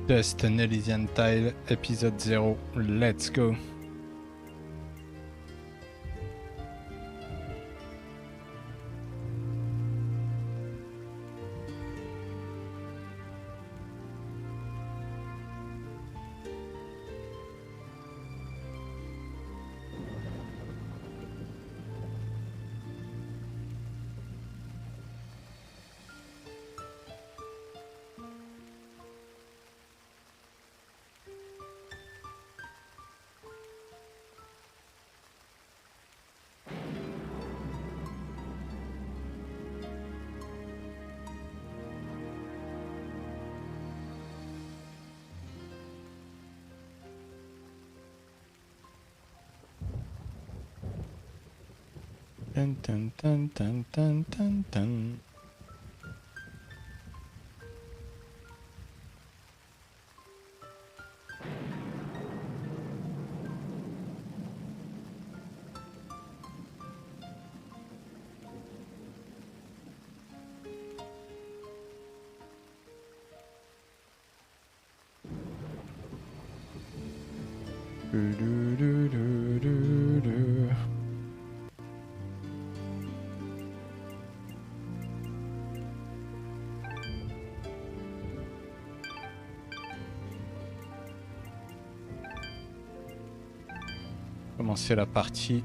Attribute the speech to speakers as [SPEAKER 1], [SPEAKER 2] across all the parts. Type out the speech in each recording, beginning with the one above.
[SPEAKER 1] Just an Elysian Tail, épisode 0, let's go. Dun, dun, dun, dun, dun, dun, dun. Du, du, du, du, du, du. Commencer la partie.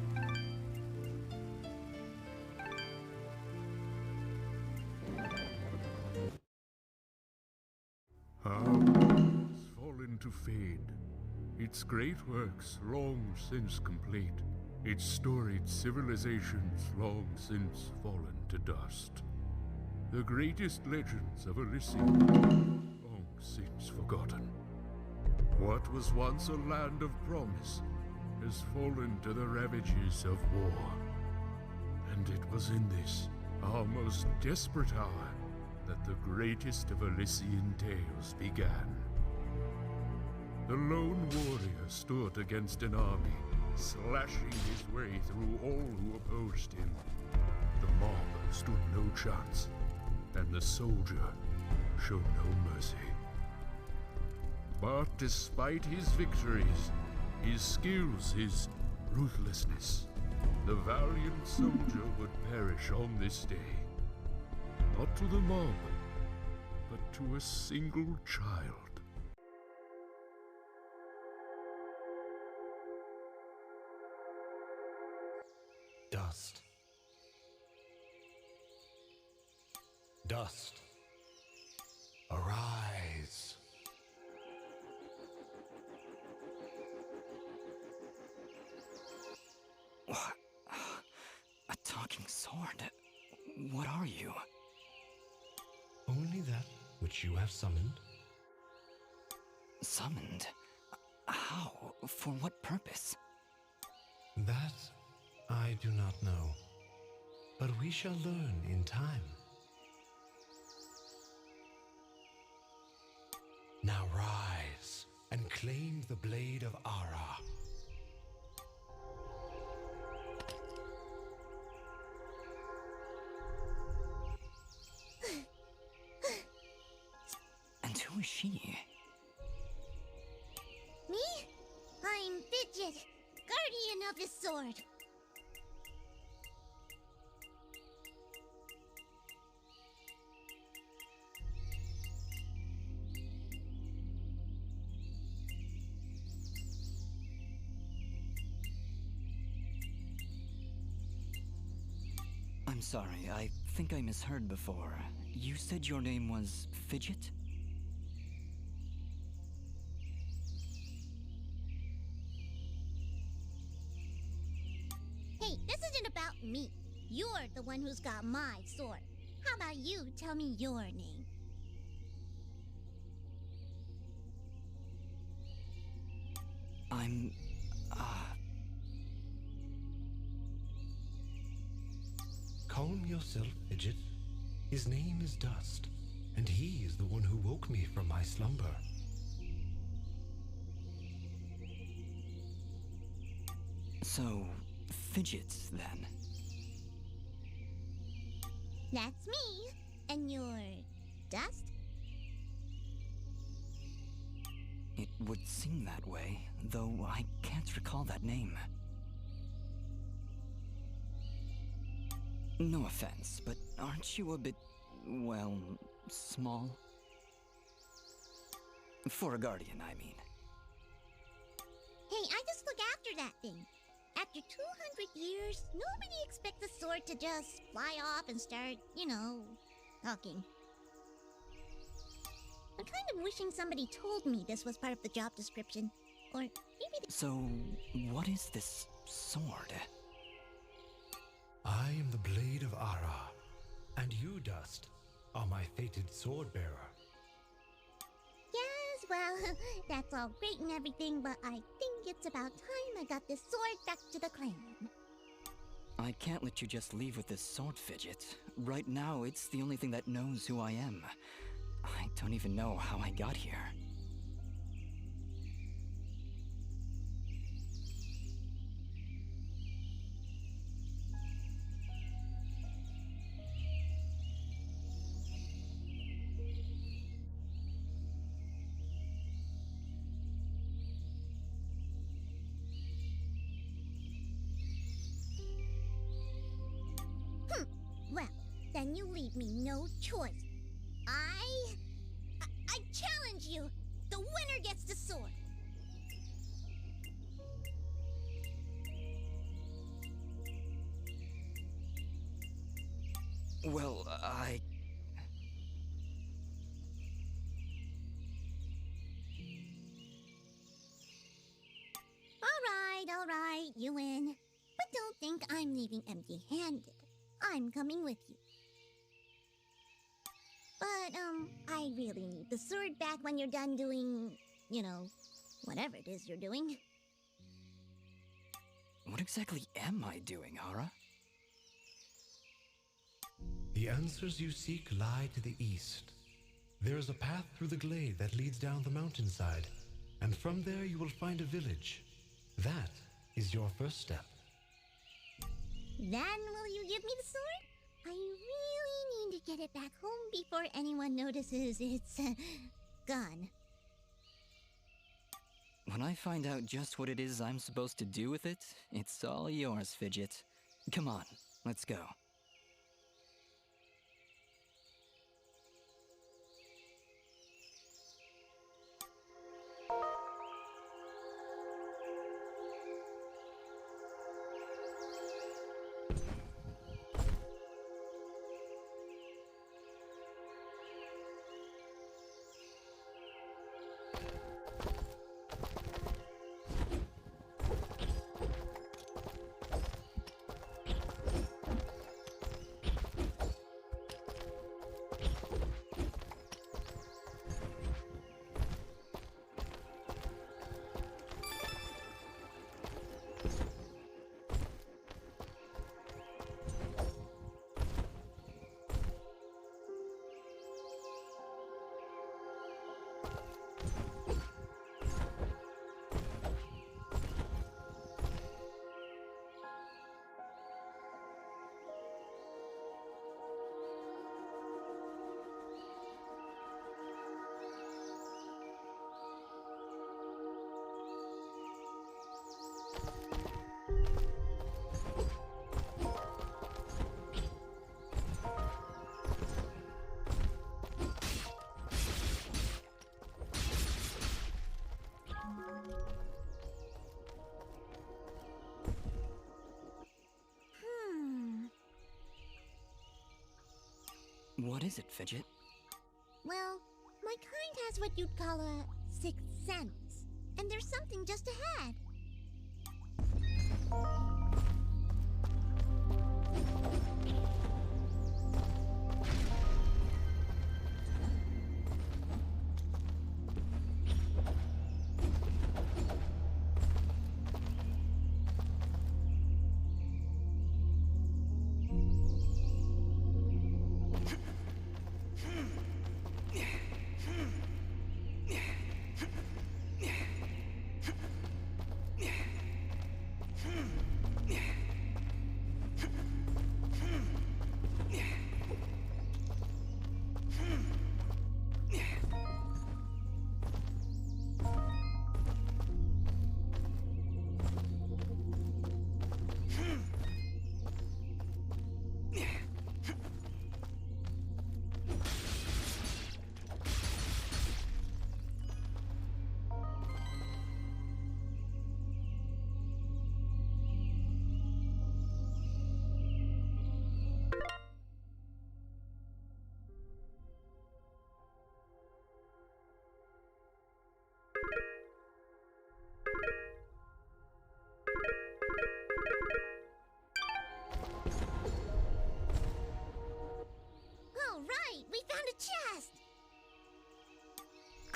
[SPEAKER 2] How has fallen to fade, its great works long since complete, its storied civilizations long since fallen to dust. The greatest legends of Elysian, long since forgotten. What was once a land of promise has fallen to the ravages of war. And it was in this, our most desperate hour, that the greatest of Elysian tales began. The lone warrior stood against an army, slashing his way through all who opposed him. The mob stood no chance, and the soldier showed no mercy. But despite his victories, his skills, his ruthlessness, the valiant soldier would perish on this day. Not to the mob, but to a single child.
[SPEAKER 3] Dust. Dust. Arise.
[SPEAKER 4] What? A talking sword? What are you?
[SPEAKER 3] Only that which you have summoned.
[SPEAKER 4] Summoned? How? For what purpose?
[SPEAKER 3] That I do not know, but we shall learn in time. Now rise and claim the blade of Ara.
[SPEAKER 4] And who is she?
[SPEAKER 5] Me? I'm Fidget, guardian of the sword.
[SPEAKER 4] I'm sorry, I think I misheard before. You said your name was Fidget?
[SPEAKER 5] Hey, this isn't about me. You're the one who's got my sword. How about you tell me your name?
[SPEAKER 3] Calm yourself, Fidget. His name is Dust, and he is the one who woke me from my slumber.
[SPEAKER 4] So, Fidgets, then.
[SPEAKER 5] That's me. And you're Dust?
[SPEAKER 4] It would seem that way, though I can't recall that name. No offense, but aren't you a bit, well, small? For a guardian, I mean.
[SPEAKER 5] Hey, I just look after that thing. After 200 years, nobody expects the sword to just fly off and start, talking. I'm kind of wishing somebody told me this was part of the job description. Or maybe
[SPEAKER 4] So, what is this sword?
[SPEAKER 3] I am the Blade of Ara, and you, Dust, are my fated sword bearer.
[SPEAKER 5] Yes, well, that's all great and everything, but I think it's about time I got this sword back to the clan.
[SPEAKER 4] I can't let you just leave with this sword, Fidget. Right now, it's the only thing that knows who I am. I don't even know how I got here.
[SPEAKER 5] Well, then you leave me no choice. I challenge you. The winner gets the sword.
[SPEAKER 4] Well,
[SPEAKER 5] All right, you win. But don't think I'm leaving empty-handed. I'm coming with you. But, I really need the sword back when you're done doing, whatever it is you're doing.
[SPEAKER 4] what exactly am I doing, Ara?
[SPEAKER 3] The answers you seek lie to the east. There is a path through the glade that leads down the mountainside, and from there you will find a village. That is your first step.
[SPEAKER 5] Then will you give me the sword? I really need to get it back home before anyone notices it's gone.
[SPEAKER 4] When I find out just what it is I'm supposed to do with it, it's all yours, Fidget. Come on, let's go. What is it, Fidget?
[SPEAKER 5] Well, my kind has what you'd call a sixth sense. And there's something just ahead.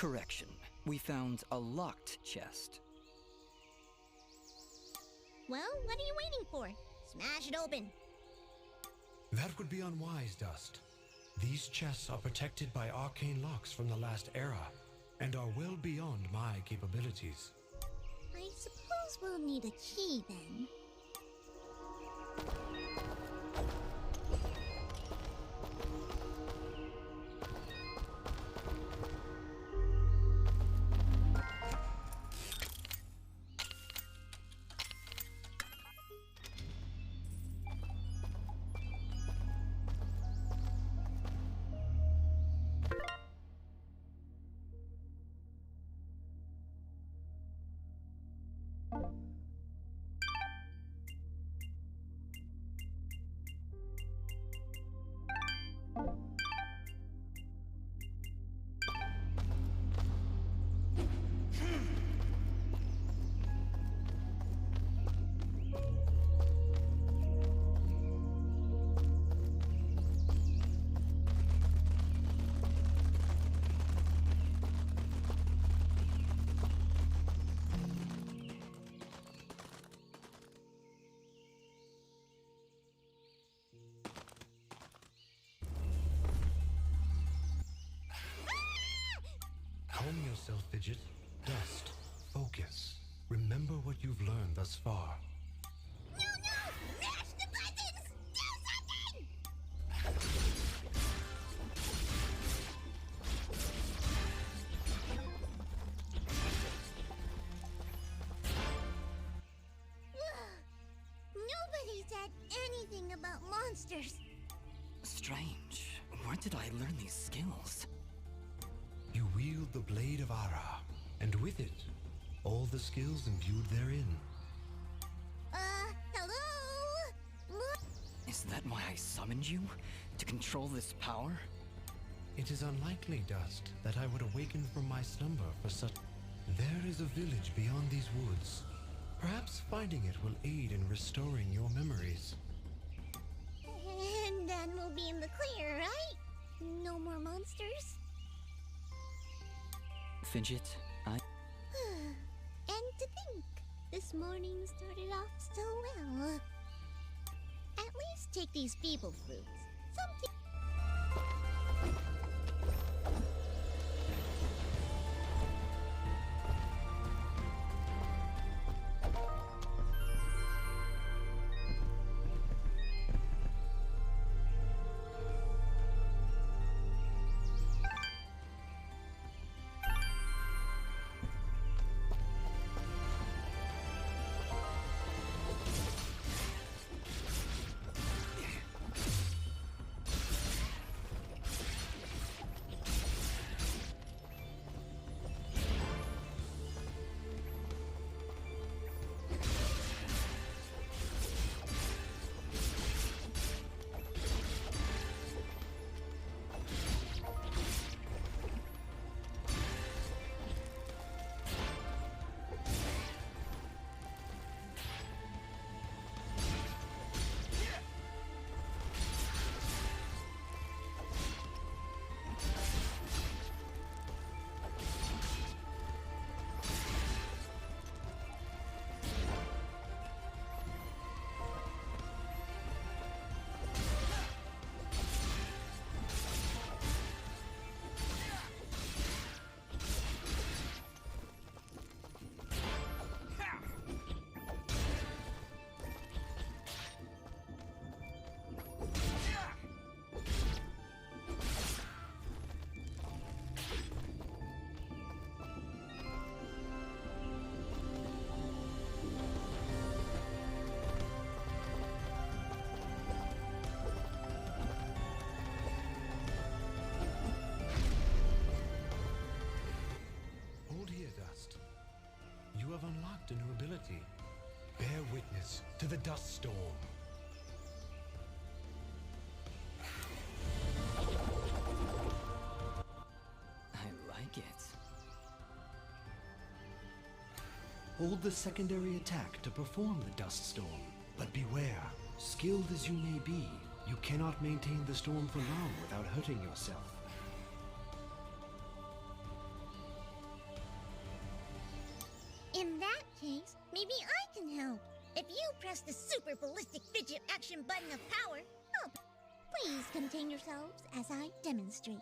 [SPEAKER 4] Correction. We found a locked chest.
[SPEAKER 5] Well, what are you waiting for? Smash it open.
[SPEAKER 3] That would be unwise, Dust. These chests are protected by arcane locks from the last era, and are well beyond my capabilities.
[SPEAKER 5] I suppose we'll need a key then.
[SPEAKER 3] Calm yourself, Fidget. Dust. Focus. Remember what you've learned thus far.
[SPEAKER 5] No! Mash the buttons! Do something! Nobody said anything about monsters.
[SPEAKER 4] Strange. Where did I learn these skills?
[SPEAKER 3] You wield the Blade of Ara, and with it, all the skills imbued therein.
[SPEAKER 5] Hello? Look.
[SPEAKER 4] Is that why I summoned you? To control this power?
[SPEAKER 3] It is unlikely, Dust, that I would awaken from my slumber for such... There is a village beyond these woods. Perhaps finding it will aid in restoring your memories.
[SPEAKER 5] And then we'll be in the clear, right? No more monsters.
[SPEAKER 4] Fidget,
[SPEAKER 5] And to think, this morning started off so well. At least take these feeble fruits. Something.
[SPEAKER 3] A new ability. Bear witness to the dust storm.
[SPEAKER 4] I like it.
[SPEAKER 6] Hold the secondary attack to perform the dust storm. But beware, skilled as you may be, you cannot maintain the storm for long without hurting yourself.
[SPEAKER 5] Please contain yourselves as I demonstrate.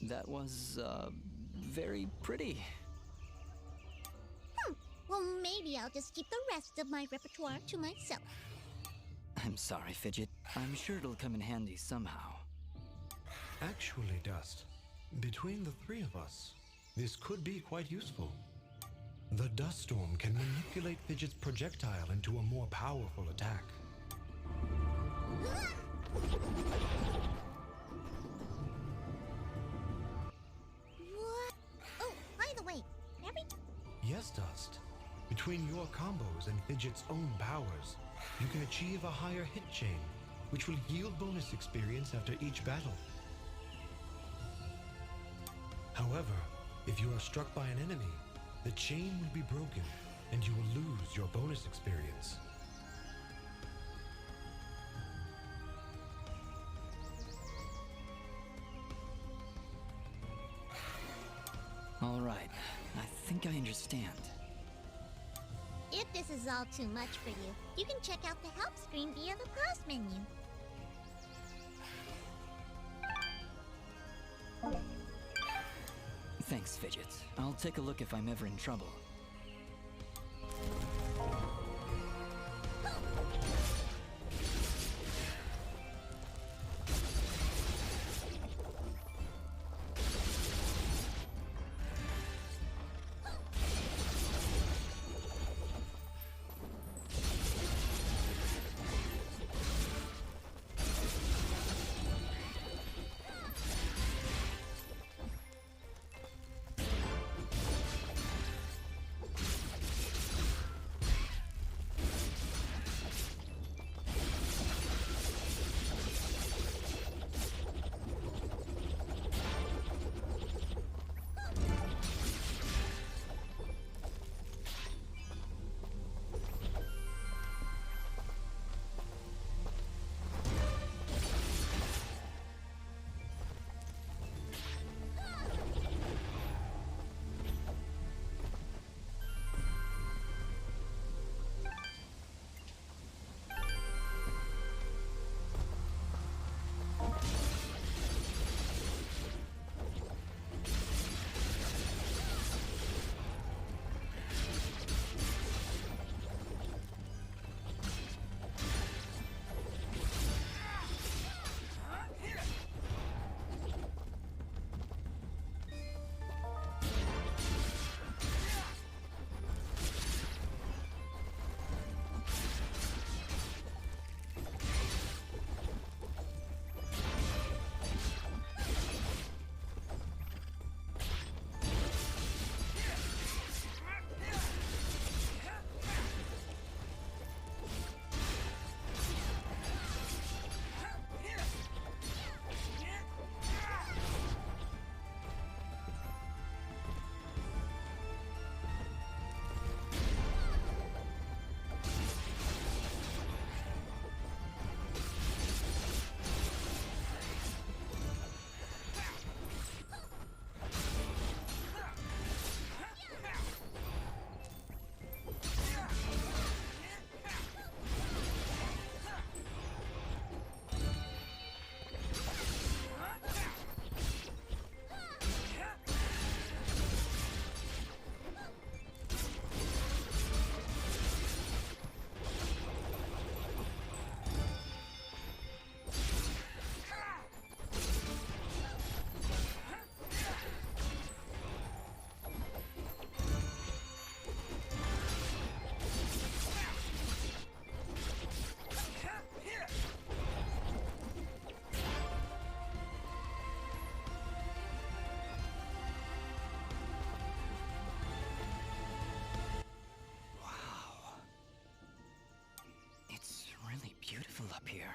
[SPEAKER 4] That was, very pretty.
[SPEAKER 5] Well, maybe I'll just keep the rest of my repertoire to myself.
[SPEAKER 4] I'm sorry, Fidget. I'm sure it'll come in handy somehow.
[SPEAKER 3] Actually, Dust, between the three of us, this could be quite useful. The dust storm can manipulate Fidget's projectile into a more powerful attack.
[SPEAKER 5] What? Oh, by the way,
[SPEAKER 3] Yes, Dust. Between your combos and Fidget's own powers, you can achieve a higher hit chain, which will yield bonus experience after each battle. However, if you are struck by an enemy, the chain will be broken, and you will lose your bonus experience.
[SPEAKER 4] All right, I think I understand.
[SPEAKER 5] if this is all too much for you, you can check out the help screen via the pause menu.
[SPEAKER 4] Thanks, Fidget. I'll take a look if I'm ever in trouble. Beautiful up here.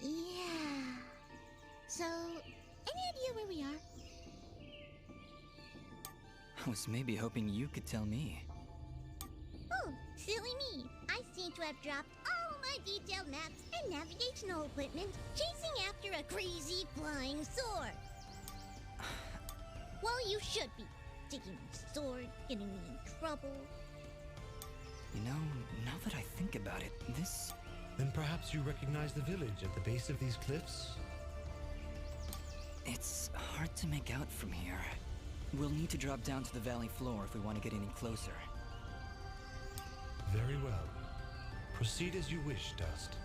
[SPEAKER 5] Yeah. So, any idea where we are?
[SPEAKER 4] I was maybe hoping you could tell me.
[SPEAKER 5] Oh, silly me. I seem to have dropped all my detailed maps and navigational equipment chasing after a crazy flying sword. Well, you should be. taking my sword, getting me in trouble.
[SPEAKER 4] You know, now that I think about it, this...
[SPEAKER 3] Then perhaps you recognize the village at the base of these cliffs?
[SPEAKER 4] It's hard to make out from here. We'll need to drop down to the valley floor if we want to get any closer.
[SPEAKER 3] Very well. Proceed as you wish, Dust.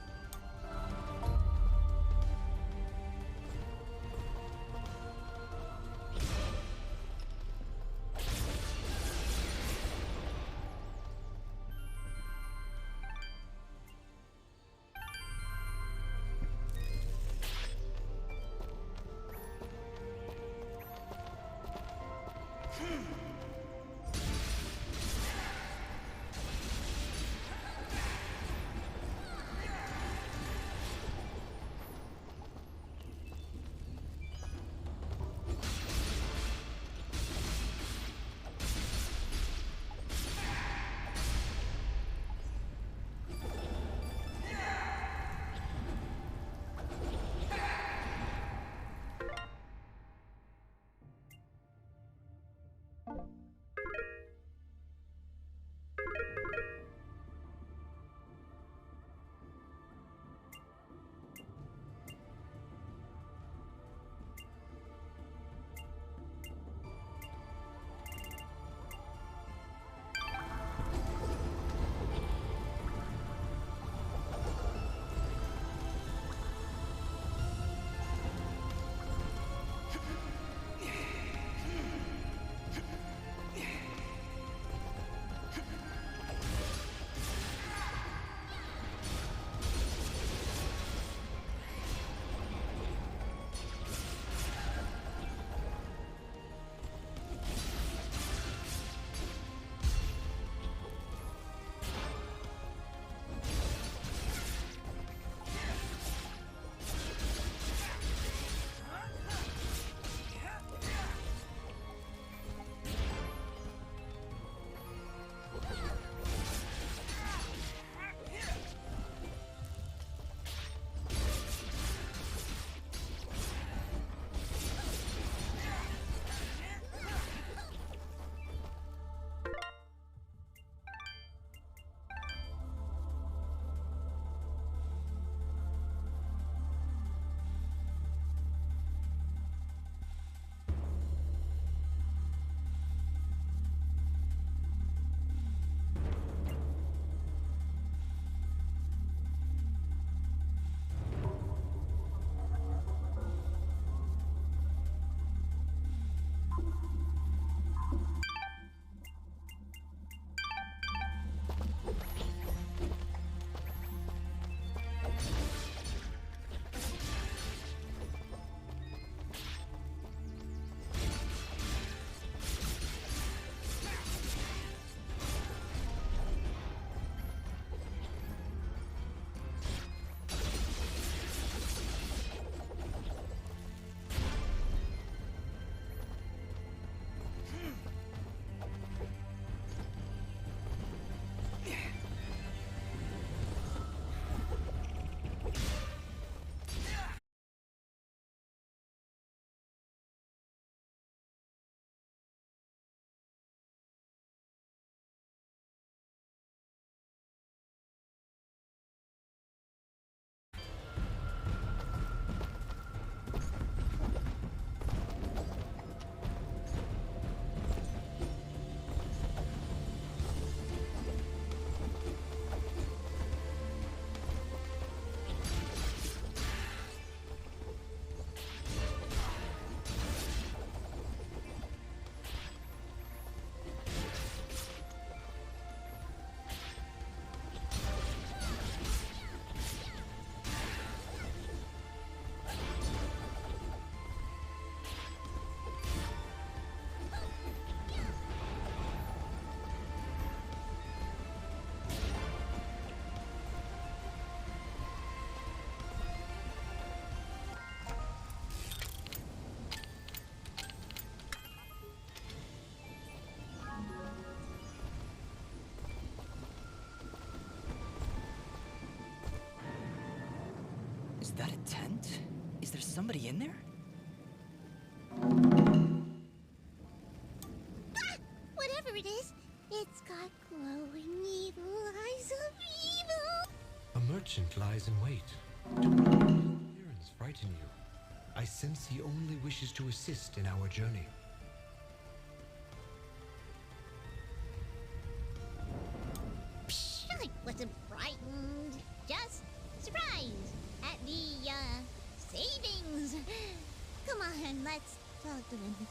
[SPEAKER 4] Is that a tent? Is there somebody in there?
[SPEAKER 5] Ah! it is. It's got glowing evil eyes of evil.
[SPEAKER 3] A merchant lies in wait. Do not let his appearance frighten you. I sense he only wishes to assist in our journey.
[SPEAKER 5] Psh, I wasn't frightened. Just surprised at the, savings. Come on, let's talk to him.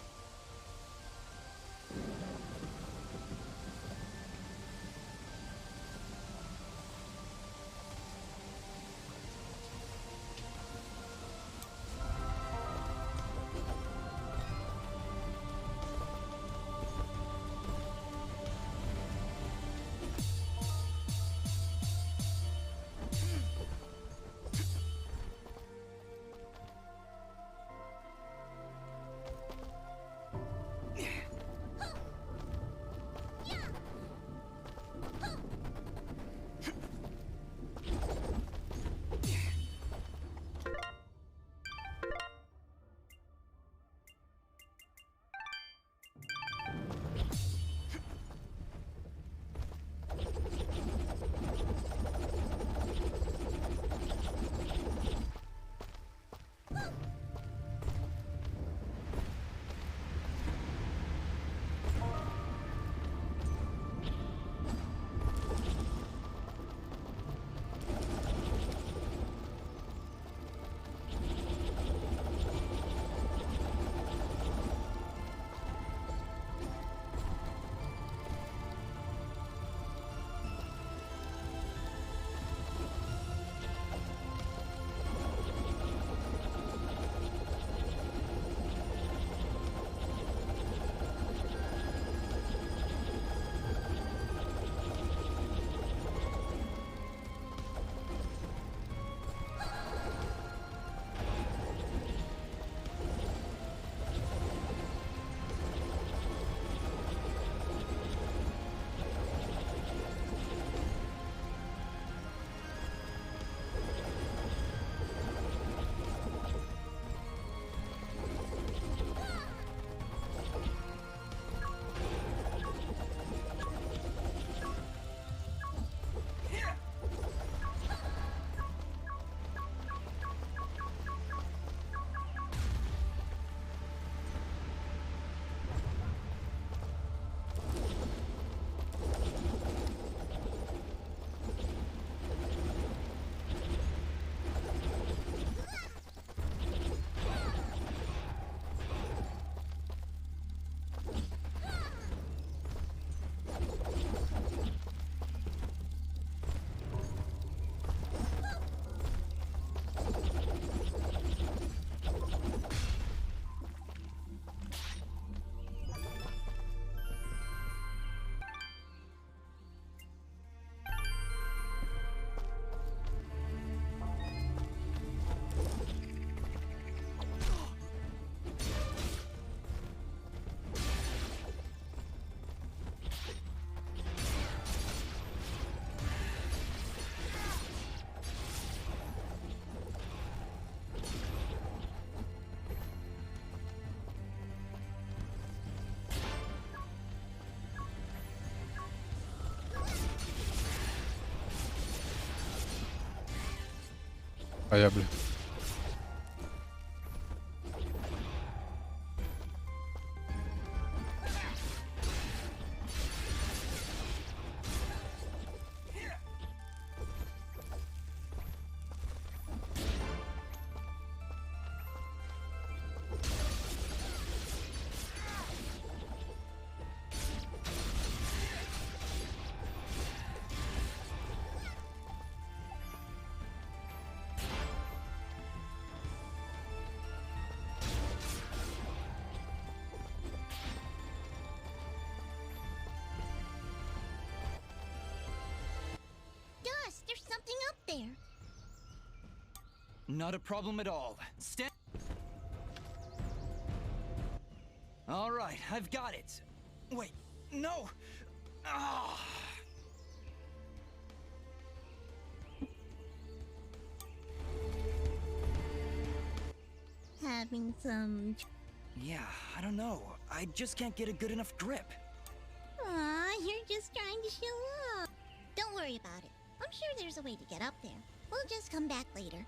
[SPEAKER 1] Incroyable.
[SPEAKER 5] Gus, there's something up there.
[SPEAKER 4] Not a problem at all. Stand. All right, I've got it. Wait, no. Ah.
[SPEAKER 5] Having some...
[SPEAKER 4] Yeah, I don't know. I just can't get a good enough grip.
[SPEAKER 5] Aw, you're just trying to show off. Don't worry about it. I'm sure there's a way to get up there. We'll just come back later.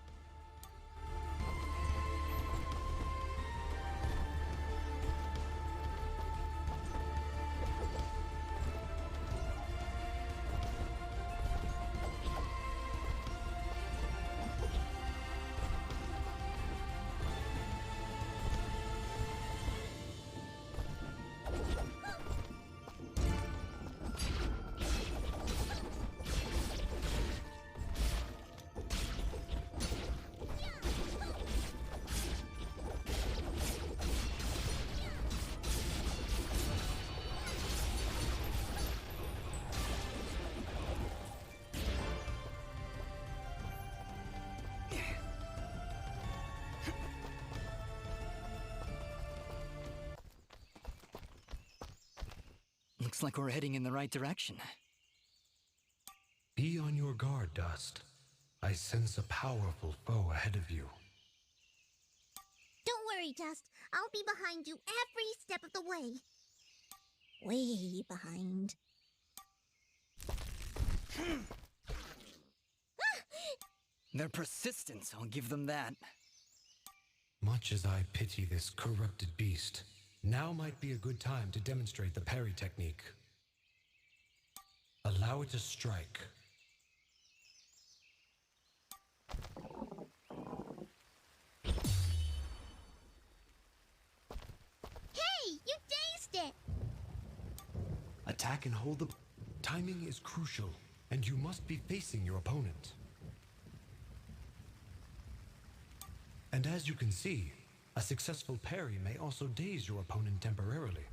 [SPEAKER 4] Looks like we're heading in the right direction.
[SPEAKER 3] Be on your guard, Dust. I sense a powerful foe ahead of you.
[SPEAKER 5] Don't worry, Dust. I'll be behind you every step of the way. Way behind.
[SPEAKER 4] Their persistence, I'll give them that.
[SPEAKER 3] Much as I pity this corrupted beast, now might be a good time to demonstrate the parry technique. Allow it to strike.
[SPEAKER 5] Hey, you dazed it!
[SPEAKER 3] Attack and hold the... Timing is crucial, and you must be facing your opponent. And as you can see, a successful parry may also daze your opponent temporarily.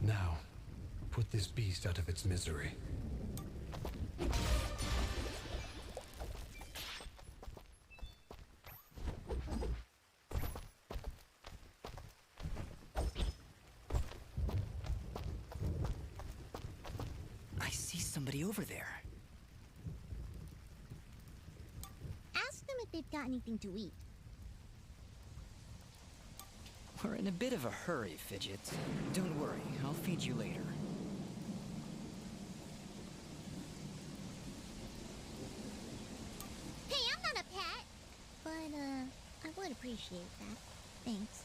[SPEAKER 3] Now, put this beast out of its misery.
[SPEAKER 4] I see somebody over there.
[SPEAKER 5] Ask them if they've got anything to eat.
[SPEAKER 4] We're in a bit of a hurry, Fidget. Don't worry, I'll feed you later.
[SPEAKER 5] Hey, I'm not a pet! But, I would appreciate that. Thanks.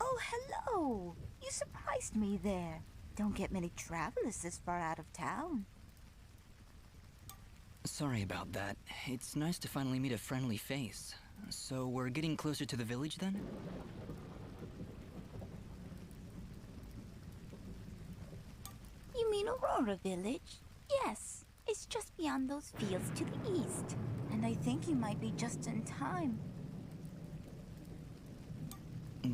[SPEAKER 7] Oh, hello! You surprised me there. Don't get many travelers this far out of town.
[SPEAKER 4] Sorry about that. It's nice to finally meet a friendly face. So we're getting closer to the village then?
[SPEAKER 7] You mean Aurora Village? Yes, it's just beyond those fields to the east. And I think you might be just in time.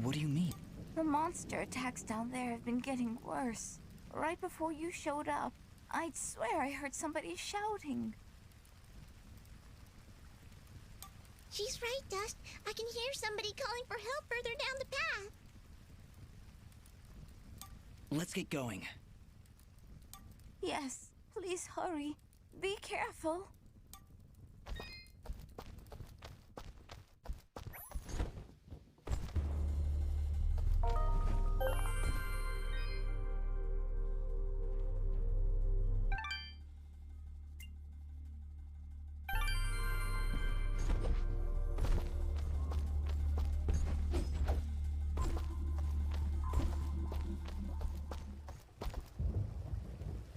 [SPEAKER 4] What do you mean?
[SPEAKER 7] The monster attacks down there have been getting worse. Right before you showed up, I'd swear I heard somebody shouting.
[SPEAKER 5] She's right, Dust. I can hear somebody calling for help further down the path.
[SPEAKER 4] Let's get going.
[SPEAKER 7] Yes, please hurry. Be careful.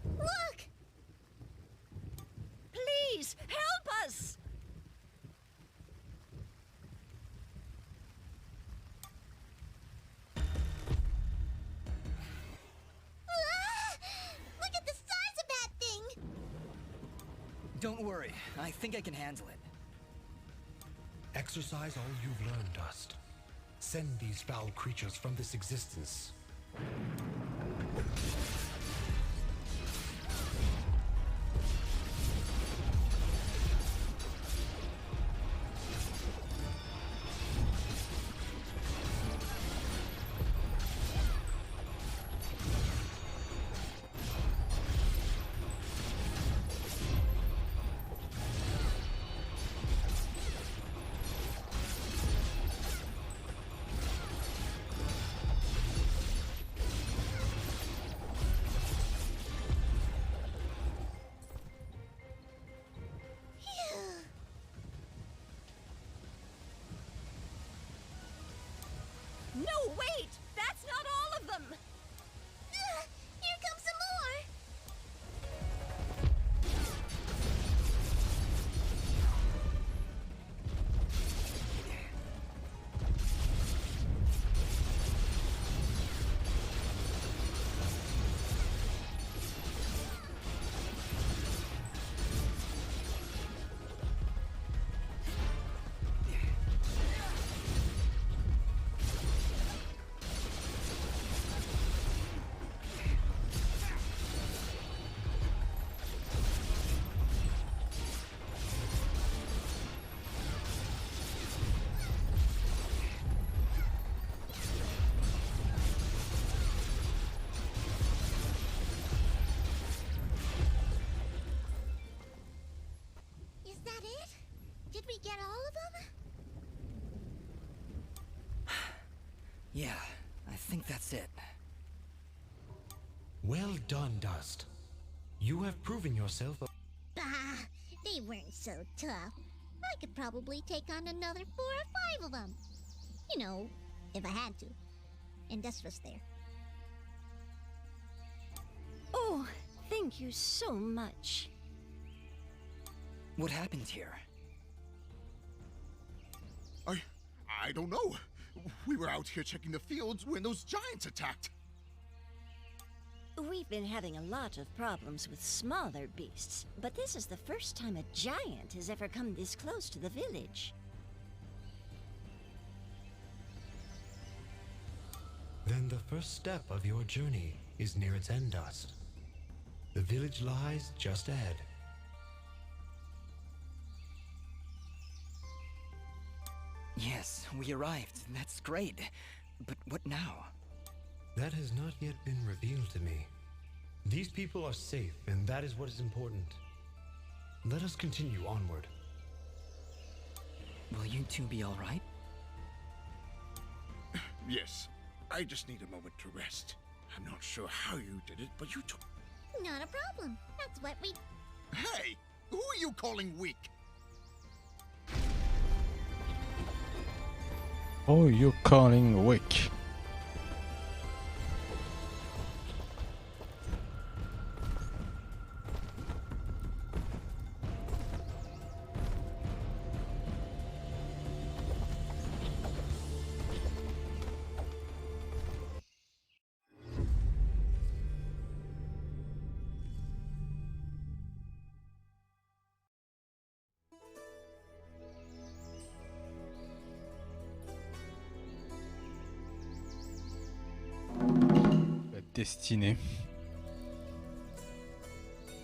[SPEAKER 5] Look!
[SPEAKER 8] Please, help us!
[SPEAKER 5] Ah! Look at the size of that thing!
[SPEAKER 4] Don't worry, I think I can handle it.
[SPEAKER 3] Exercise all you've learned, Dust. Send these foul creatures from this existence.
[SPEAKER 5] Did we get all of them?
[SPEAKER 4] Yeah, I think that's it.
[SPEAKER 6] Well done, Dust. You have proven yourself a...
[SPEAKER 5] Bah, they weren't so tough. I could probably take on another 4 or 5 of them. You know, if I had to. And Dust was there.
[SPEAKER 8] Oh, thank you so much.
[SPEAKER 4] What happened here?
[SPEAKER 9] I don't know. We were out here checking the fields when those giants attacked.
[SPEAKER 8] We've been having a lot of problems with smaller beasts, but this is the first time a giant has ever come this close to the village.
[SPEAKER 6] Then the first step of your journey is near its end, Dust. The village lies just ahead.
[SPEAKER 4] Yes, we arrived. That's great. But what now?
[SPEAKER 6] That has not yet been revealed to me. These people are safe, and that is what is important. Let us continue onward.
[SPEAKER 4] Will you two be all right?
[SPEAKER 9] Yes, I just need a moment to rest. I'm not sure how you did it, but you took...
[SPEAKER 5] Not a problem. That's what we...
[SPEAKER 9] Hey! Who are you calling weak?
[SPEAKER 1] Oh, you're calling weak. Destinée.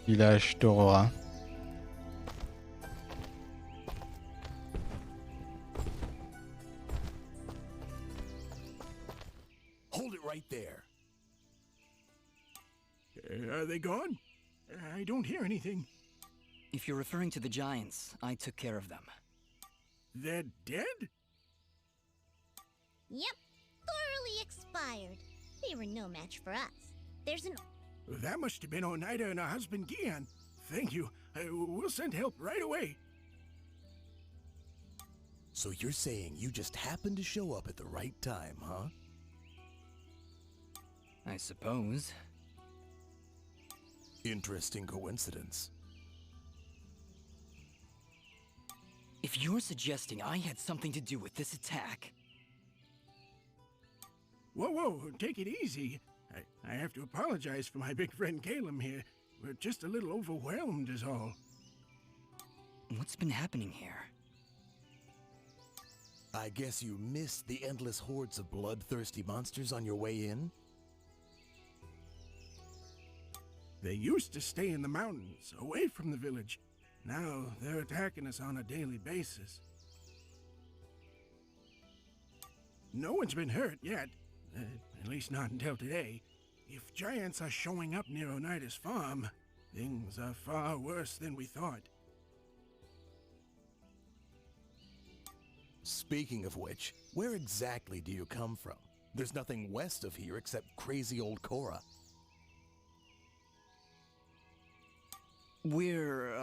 [SPEAKER 1] Village d'Aurora.
[SPEAKER 10] Hold it right there.
[SPEAKER 11] Are they gone? I don't hear anything.
[SPEAKER 4] If you're referring to the giants, I took care of them.
[SPEAKER 11] They're dead?
[SPEAKER 5] Yep, thoroughly expired. They were no match for us. There's an...
[SPEAKER 11] That must have been Oneida and her husband Gian. Thank you. We'll send help right away.
[SPEAKER 10] So you're saying you just happened to show up at the right time, huh?
[SPEAKER 4] I suppose.
[SPEAKER 10] Interesting coincidence.
[SPEAKER 4] If you're suggesting I had something to do with this attack...
[SPEAKER 11] Whoa, take it easy. I have to apologize for my big friend Caleb here. We're just a little overwhelmed is all.
[SPEAKER 4] What's been happening here?
[SPEAKER 10] I guess you missed the endless hordes of bloodthirsty monsters on your way in?
[SPEAKER 11] They used to stay in the mountains, away from the village. Now they're attacking us on a daily basis. No one's been hurt yet. At least not until today. If giants are showing up near Oneida's farm, things are far worse than we thought.
[SPEAKER 10] Speaking of which, where exactly do you come from? There's nothing west of here except crazy old Cora.
[SPEAKER 4] We're,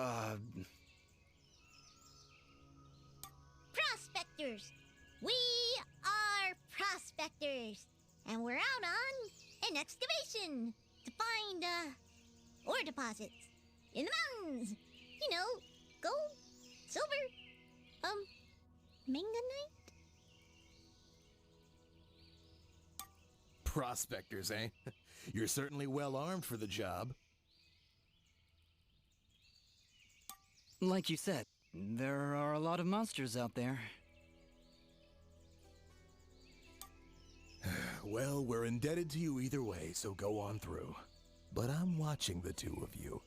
[SPEAKER 5] Prospectors! We are prospectors! And we're out on an excavation to find, ore deposits in the mountains. You know, gold, silver, manganite?
[SPEAKER 10] Prospectors, eh? You're certainly well armed for the job.
[SPEAKER 4] like you said, there are a lot of monsters out there.
[SPEAKER 10] Well, we're indebted to you either way, so go on through. But I'm watching the two of you.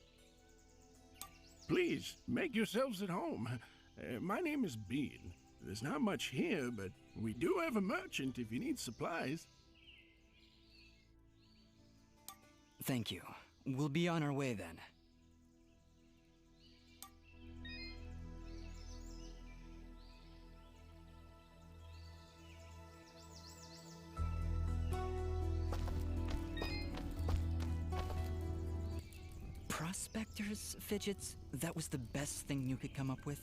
[SPEAKER 11] Please, make yourselves at home. My name is Bean. There's not much here, but we do have a merchant if you need supplies.
[SPEAKER 4] Thank you. We'll be on our way then. Prospectors, Fidgets? That was the best thing you could come up with?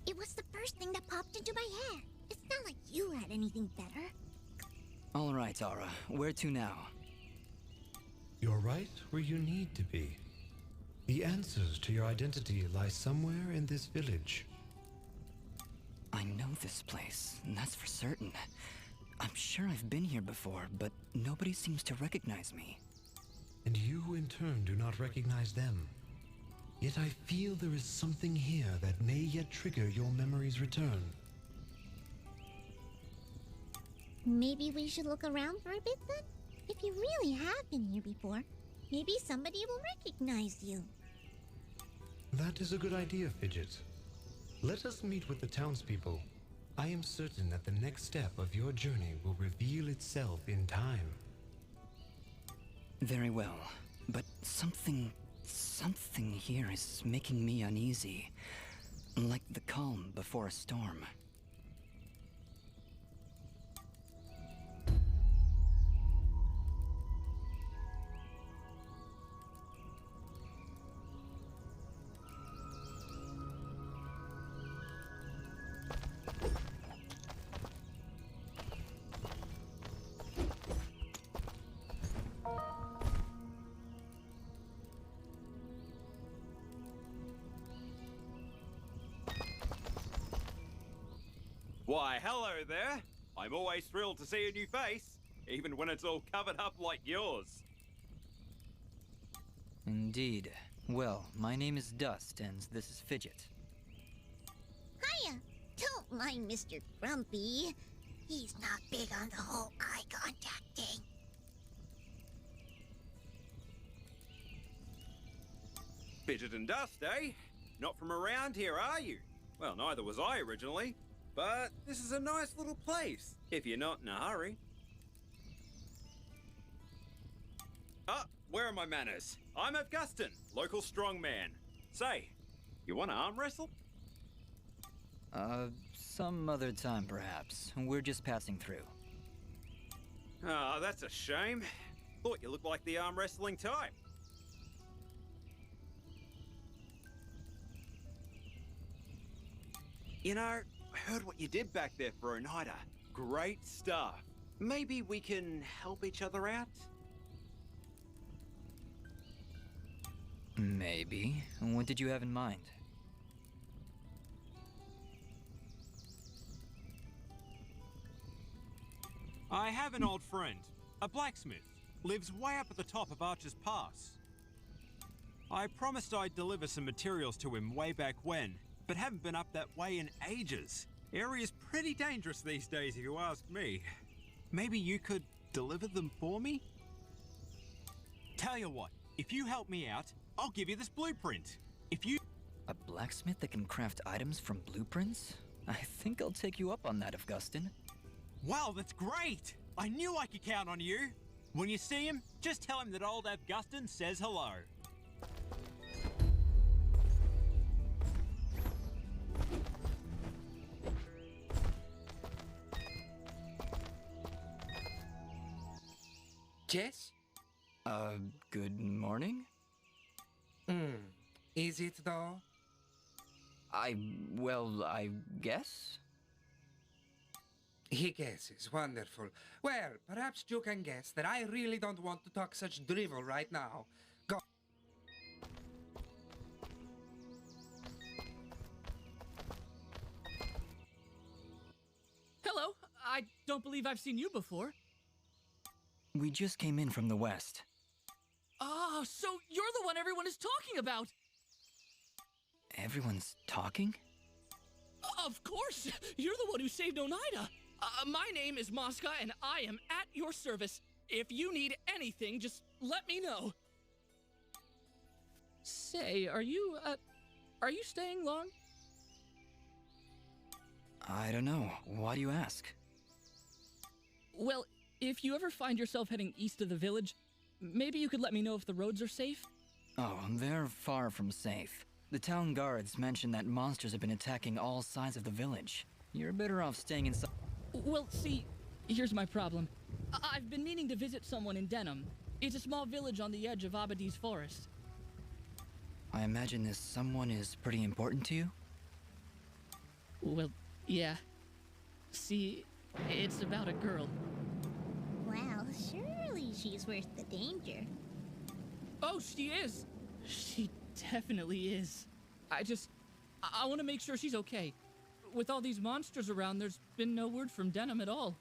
[SPEAKER 5] It was the first thing that popped into my head. It's not like you had anything better.
[SPEAKER 4] All right, Aura. Where to now?
[SPEAKER 3] You're right where you need to be. The answers to your identity lie somewhere in this village.
[SPEAKER 4] I know this place, and that's for certain. I'm sure I've been here before, but nobody seems to recognize me.
[SPEAKER 3] And you, in turn, do not recognize them. Yet I feel there is something here that may yet trigger your memory's return.
[SPEAKER 5] Maybe we should look around for a bit then? If you really have been here before, maybe somebody will recognize you.
[SPEAKER 3] That is a good idea, Fidget. Let us meet with the townspeople. I am certain that the next step of your journey will reveal itself in time.
[SPEAKER 4] Very well, but something here is making me uneasy. Like the calm before a storm.
[SPEAKER 12] Why, hello there. I'm always thrilled to see a new face, even when it's all covered up like yours.
[SPEAKER 4] Indeed. Well, my name is Dust, and this is Fidget.
[SPEAKER 5] Hiya! Don't mind Mr. Grumpy. He's not big on the whole eye contact thing.
[SPEAKER 12] Fidget and Dust, eh? Not from around here, are you? Well, neither was I originally. But this is a nice little place, if you're not in a hurry. Ah, where are my manners? I'm Augustin, local strongman. Say, you want to arm wrestle?
[SPEAKER 4] Some other time perhaps. We're just passing through.
[SPEAKER 12] Ah, that's a shame. Thought you looked like the arm wrestling type. You know, I heard what you did back there for Oneida. Great stuff. Maybe we can help each other out?
[SPEAKER 4] Maybe. What did you have in mind?
[SPEAKER 12] I have an old friend, a blacksmith. Lives way up at the top of Archer's Pass. I promised I'd deliver some materials to him way back when, but haven't been up that way in ages. Area's pretty dangerous these days, if you ask me. Maybe you could deliver them for me? Tell you what, if you help me out, I'll give you this blueprint. If you...
[SPEAKER 4] A blacksmith that can craft items from blueprints? I think I'll take you up on that, Augustin.
[SPEAKER 12] Wow, that's great! I knew I could count on you. When you see him, just tell him that old Augustin says hello.
[SPEAKER 13] Yes?
[SPEAKER 4] Good morning?
[SPEAKER 13] Is it though?
[SPEAKER 4] I guess?
[SPEAKER 13] He guesses. Wonderful. Well, perhaps you can guess that I really don't want to talk such drivel right now. Go.
[SPEAKER 14] Hello. I don't believe I've seen you before.
[SPEAKER 4] We just came in from the west.
[SPEAKER 14] Oh, so you're the one everyone is talking about!
[SPEAKER 4] Everyone's talking?
[SPEAKER 14] Of course! You're the one who saved Oneida! My name is Mosca, and I am at your service. If you need anything, just let me know. Say, are you staying long?
[SPEAKER 4] I don't know. Why do you ask?
[SPEAKER 14] Well, if you ever find yourself heading east of the village, maybe you could let me know if the roads are safe?
[SPEAKER 4] Oh, they're far from safe. The town guards mentioned that monsters have been attacking all sides of the village. You're better off staying inside.
[SPEAKER 14] Well, see, here's my problem. I've been meaning to visit someone in Denham. It's a small village on the edge of Abadi's forest.
[SPEAKER 4] I imagine this someone is pretty important to you?
[SPEAKER 14] Well, yeah. See, it's about a girl.
[SPEAKER 5] Well, surely she's worth the danger.
[SPEAKER 14] Oh, she is! She definitely is. I want to make sure she's okay. With all these monsters around, there's been no word from Denim at all.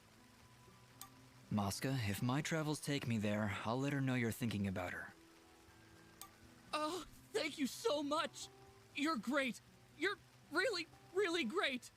[SPEAKER 4] Mosca, if my travels take me there, I'll let her know you're thinking about her.
[SPEAKER 14] Oh, thank you so much! You're great! You're really, really great!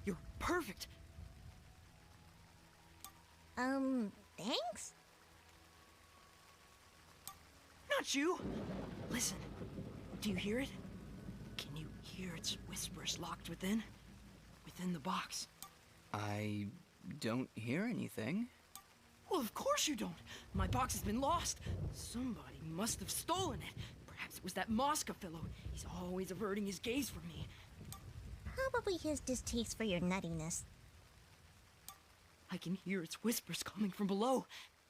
[SPEAKER 15] You're perfect.
[SPEAKER 5] Thanks?
[SPEAKER 15] Not you. Listen, do you hear it? Can you hear its whispers locked within the box?
[SPEAKER 4] I don't hear anything.
[SPEAKER 15] Well, of course you don't. My box has been lost. Somebody must have stolen it. Perhaps it was that Mosca fellow. He's always averting his gaze from me.
[SPEAKER 5] Probably his distaste for your nuttiness.
[SPEAKER 15] I can hear its whispers coming from below.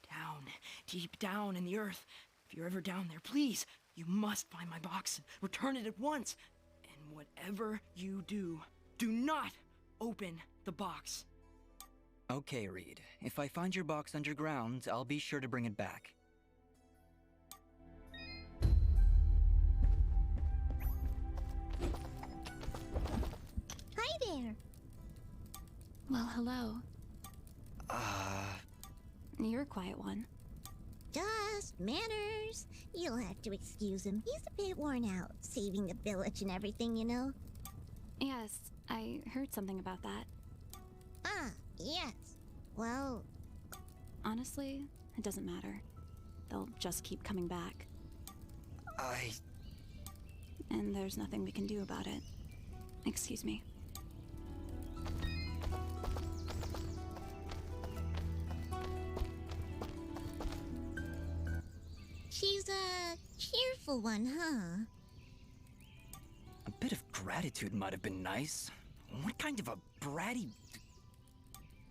[SPEAKER 15] Down, deep down in the earth. If you're ever down there, please, you must find my box and return it at once. And whatever you do, do not open the box.
[SPEAKER 4] Okay, Reed. If I find your box underground, I'll be sure to bring it back.
[SPEAKER 5] Hi there.
[SPEAKER 16] Well, hello. You're a quiet one.
[SPEAKER 5] Just manners. You'll have to excuse him. He's a bit worn out, saving the village and everything, you know?
[SPEAKER 16] Yes, I heard something about that.
[SPEAKER 5] Ah, yes. Well...
[SPEAKER 16] Honestly, it doesn't matter. They'll just keep coming back. And there's nothing we can do about it. Excuse me.
[SPEAKER 5] She's a cheerful one, huh?
[SPEAKER 4] A bit of gratitude might have been nice. What kind of a bratty...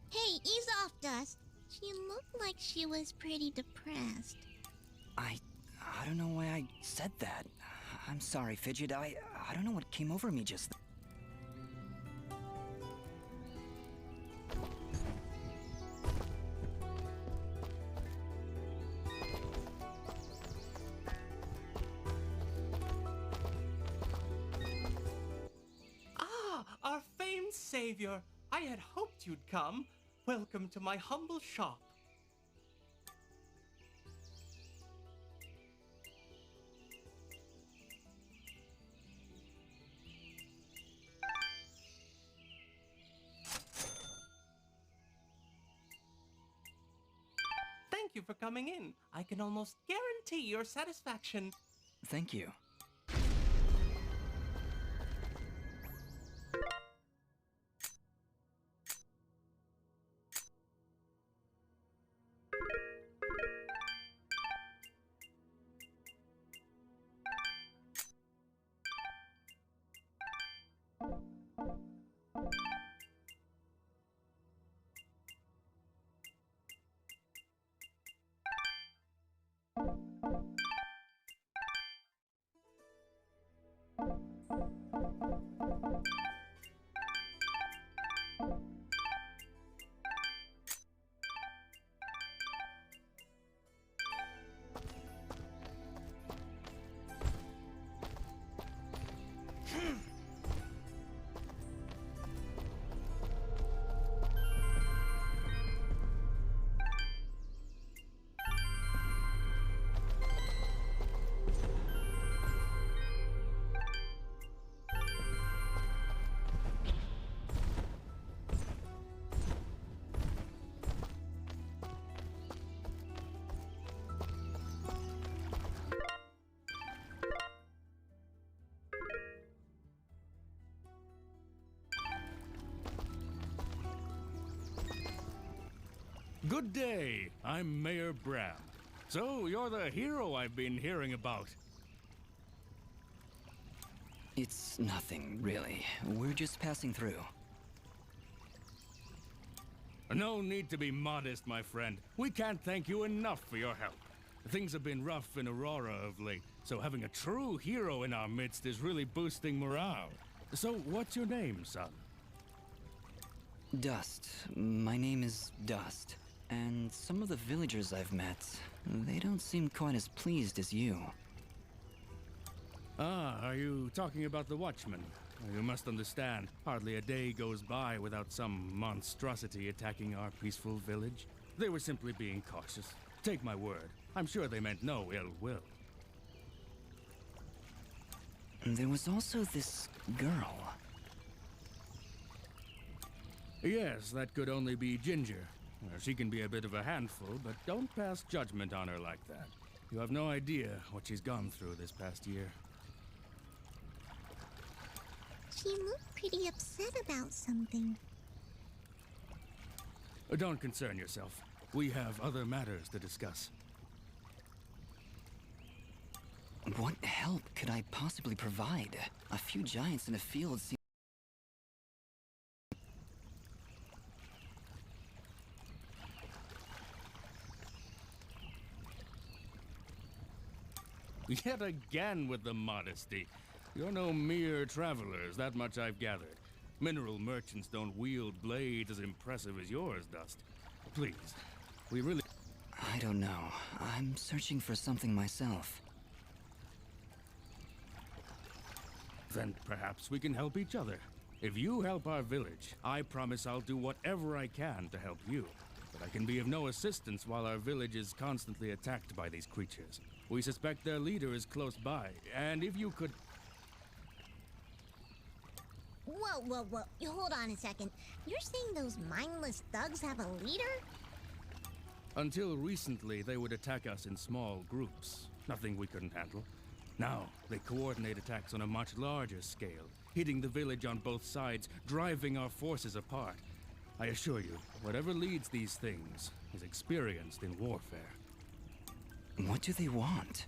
[SPEAKER 5] Hey, ease off, Dust. She looked like she was pretty depressed.
[SPEAKER 4] I don't know why I said that. I'm sorry, Fidget. I don't know what came over me just...
[SPEAKER 17] Our famed savior. I had hoped you'd come. Welcome to my humble shop. Thank you for coming in. I can almost guarantee your satisfaction.
[SPEAKER 4] Thank you.
[SPEAKER 18] Good day. I'm Mayor Bram. So, you're the hero I've been hearing about.
[SPEAKER 4] It's nothing, really. We're just passing through.
[SPEAKER 18] No need to be modest, my friend. We can't thank you enough for your help. Things have been rough in Aurora of late, so having a true hero in our midst is really boosting morale. So, what's your name, son?
[SPEAKER 4] Dust. My name is Dust. And some of the villagers I've met, they don't seem quite as pleased as you.
[SPEAKER 18] Ah, are you talking about the Watchmen? You must understand, hardly a day goes by without some monstrosity attacking our peaceful village. They were simply being cautious. Take my word, I'm sure they meant no ill will.
[SPEAKER 4] There was also this girl.
[SPEAKER 18] Yes, that could only be Ginger. She can be a bit of a handful, but don't pass judgment on her like that. You have no idea what she's gone through this past year.
[SPEAKER 5] She looked pretty upset about something.
[SPEAKER 18] Don't concern yourself. We have other matters to discuss.
[SPEAKER 4] What help could I possibly provide? A few giants in a field seem...
[SPEAKER 18] Yet again with the modesty. You're no mere travelers, that much I've gathered. Mineral merchants don't wield blades as impressive as yours, Dust. Please, we really...
[SPEAKER 4] I don't know. I'm searching for something myself.
[SPEAKER 18] Then perhaps we can help each other. If you help our village, I promise I'll do whatever I can to help you. But I can be of no assistance while our village is constantly attacked by these creatures. We suspect their leader is close by, and if you could...
[SPEAKER 5] Whoa. You hold on a second. You're saying those mindless thugs have a leader?
[SPEAKER 18] Until recently, they would attack us in small groups. Nothing we couldn't handle. Now, they coordinate attacks on a much larger scale, hitting the village on both sides, driving our forces apart. I assure you, whatever leads these things is experienced in warfare.
[SPEAKER 4] What do they want?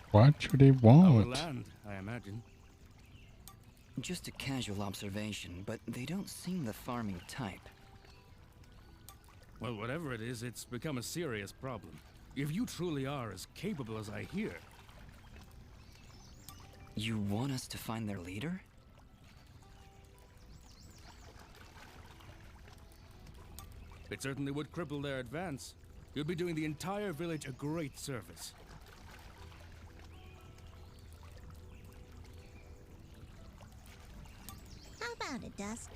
[SPEAKER 1] What do they want?
[SPEAKER 18] Our land, I imagine.
[SPEAKER 4] Just a casual observation, but they don't seem the farming type.
[SPEAKER 18] Well, whatever it is, it's become a serious problem. If you truly are as capable as I hear...
[SPEAKER 4] You want us to find their leader?
[SPEAKER 18] It certainly would cripple their advance. You'll be doing the entire village a great service.
[SPEAKER 5] How about it, Dusk?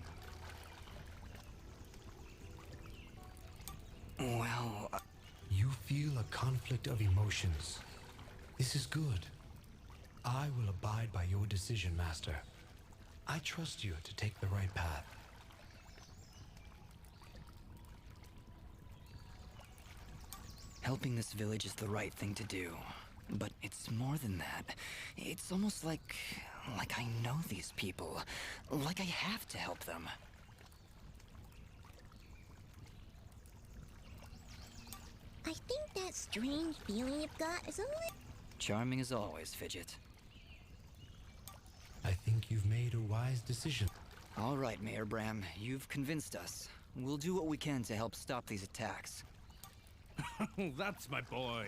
[SPEAKER 4] Well...
[SPEAKER 6] You feel a conflict of emotions. This is good. I will abide by your decision, Master. I trust you to take the right path.
[SPEAKER 4] Helping this village is the right thing to do. But it's more than that. It's almost like I know these people. Like I have to help them.
[SPEAKER 5] I think that strange feeling you've got is a little...
[SPEAKER 4] Charming as always, Fidget.
[SPEAKER 6] I think you've made a wise decision.
[SPEAKER 4] All right, Mayor Bram, you've convinced us. We'll do what we can to help stop these attacks.
[SPEAKER 18] That's my boy.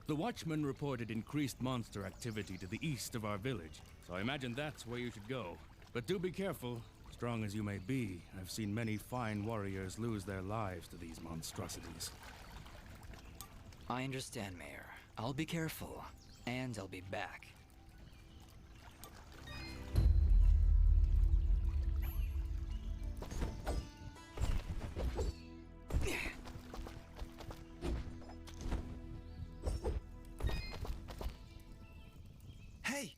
[SPEAKER 18] The Watchmen reported increased monster activity to the east of our village, so I imagine that's where you should go. But do be careful. Strong as you may be, I've seen many fine warriors lose their lives to these monstrosities.
[SPEAKER 4] I understand, Mayor. I'll be careful, and I'll be back.
[SPEAKER 19] Hey,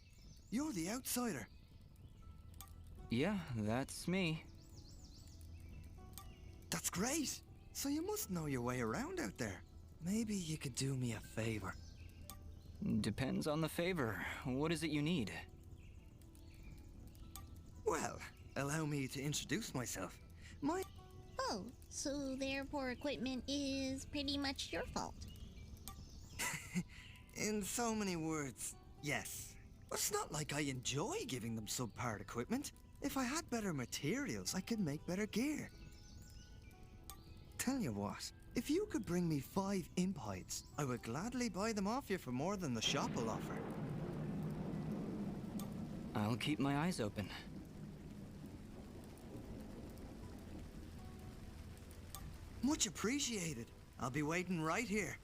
[SPEAKER 19] you're the outsider.
[SPEAKER 4] Yeah, that's me.
[SPEAKER 19] That's great. So you must know your way around out there. Maybe you could do me a favor.
[SPEAKER 4] Depends on the favor. What is it you need?
[SPEAKER 19] Well, allow me to introduce myself.
[SPEAKER 5] Oh, so their poor equipment is pretty much your fault.
[SPEAKER 19] In so many words, yes. But it's not like I enjoy giving them subpar equipment. If I had better materials, I could make better gear. Tell you what, if you could bring me 5 imp hides, I would gladly buy them off you for more than the shop will offer.
[SPEAKER 4] I'll keep my eyes open.
[SPEAKER 19] Much appreciated. I'll be waiting right here.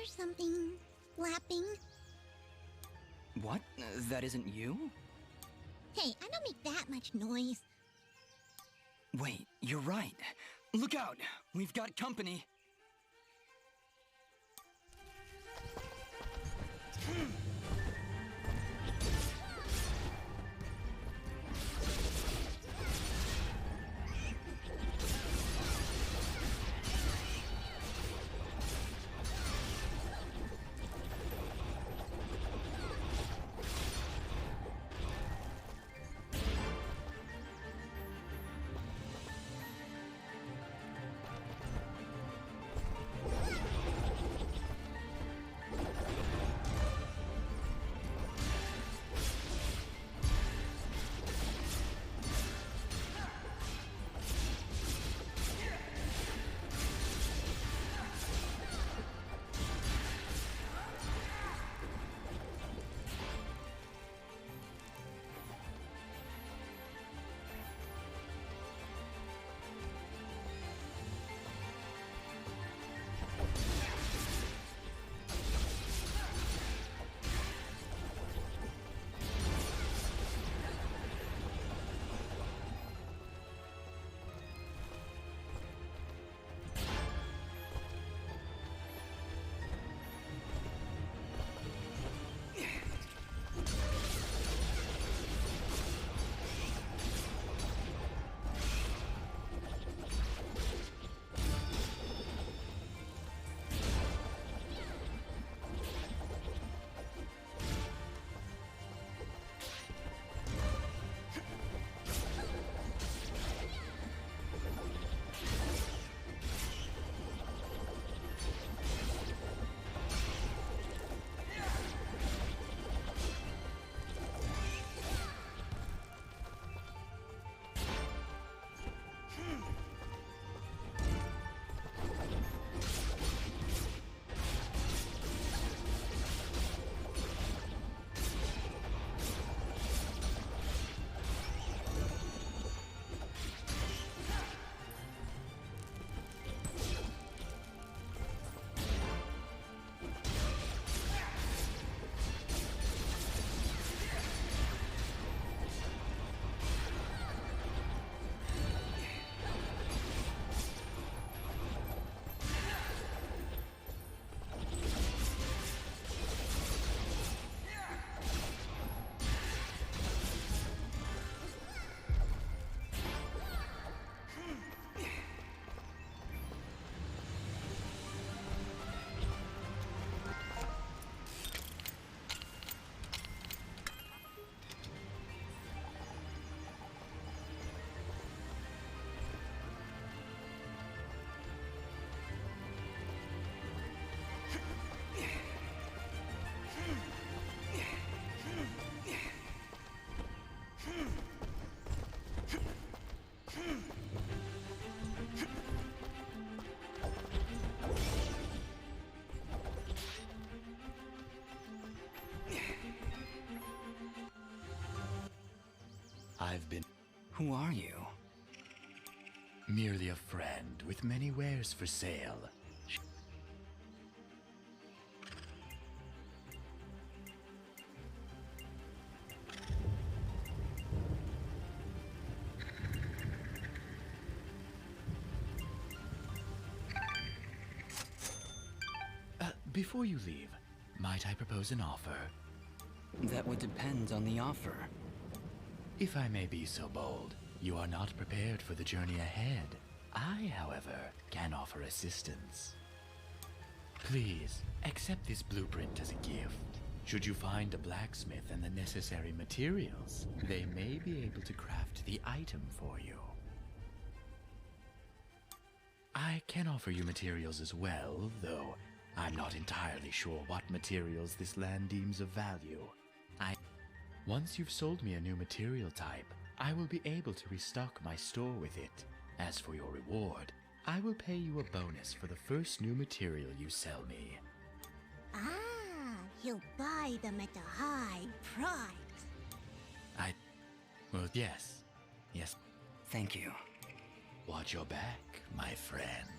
[SPEAKER 5] Something flapping?
[SPEAKER 4] What? That isn't you?
[SPEAKER 5] Hey, I don't make that much noise.
[SPEAKER 4] Wait, you're right. Look out! We've got company.
[SPEAKER 20] I've been...
[SPEAKER 4] Who are you?
[SPEAKER 20] Merely a friend with many wares for sale. Before you leave, might I propose an offer?
[SPEAKER 4] That would depend on the offer.
[SPEAKER 20] If I may be so bold, you are not prepared for the journey ahead. I, however, can offer assistance. Please, accept this blueprint as a gift. Should you find a blacksmith and the necessary materials, they may be able to craft the item for you. I can offer you materials as well, though I'm not entirely sure what materials this land deems of value. Once you've sold me a new material type, I will be able to restock my store with it. As for your reward, I will pay you a bonus for the first new material you sell me.
[SPEAKER 5] Ah, he'll buy them at a high price.
[SPEAKER 20] Well, yes. Yes.
[SPEAKER 4] Thank you.
[SPEAKER 20] Watch your back, my friend.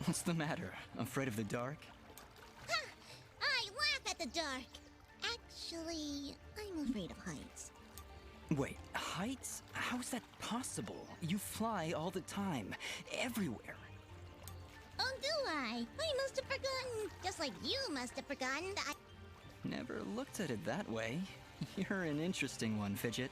[SPEAKER 4] What's the matter? Afraid of the dark?
[SPEAKER 5] Ha! I laugh at the dark. Actually, I'm afraid of heights.
[SPEAKER 4] Wait, heights? How's that possible? You fly all the time, everywhere.
[SPEAKER 5] Oh, do I? I must have forgotten. Just like you must have forgotten that I...
[SPEAKER 4] Never looked at it that way. You're an interesting one, Fidget.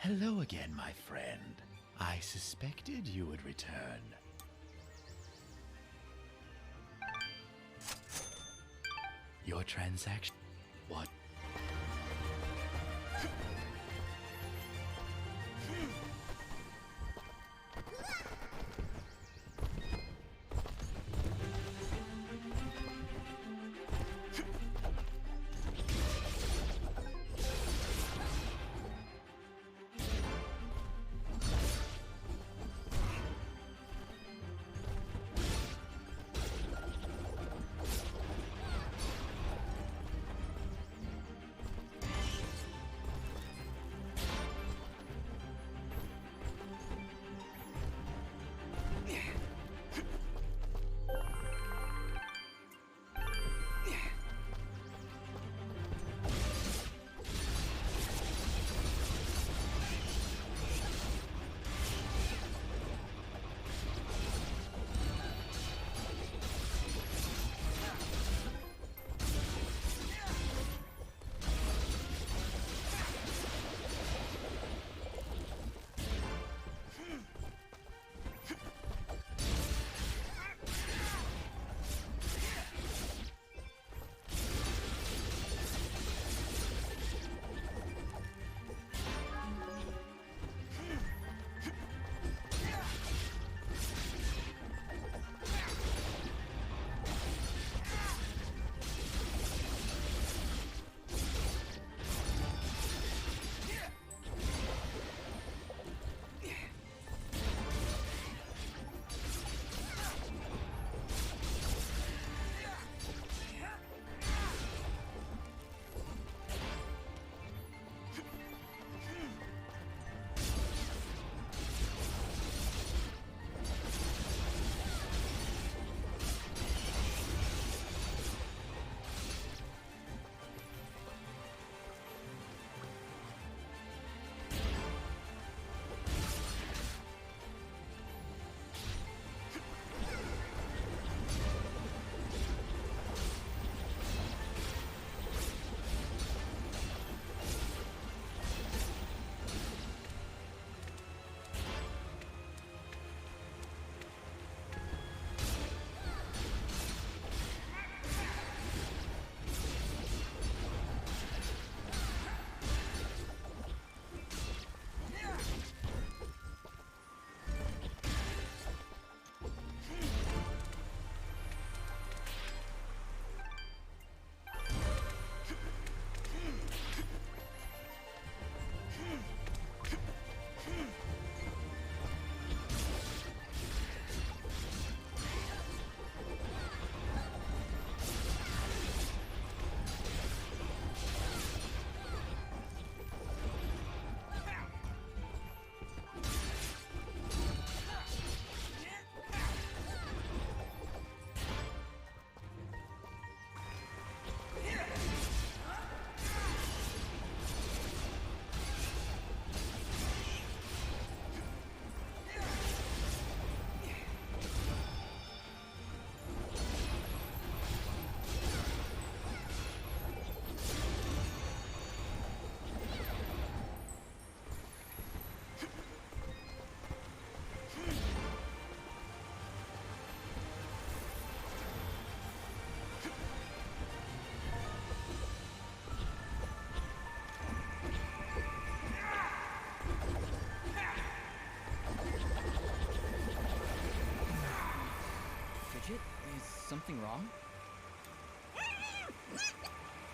[SPEAKER 20] Hello again, my friend. I suspected you would return. Your transaction... What?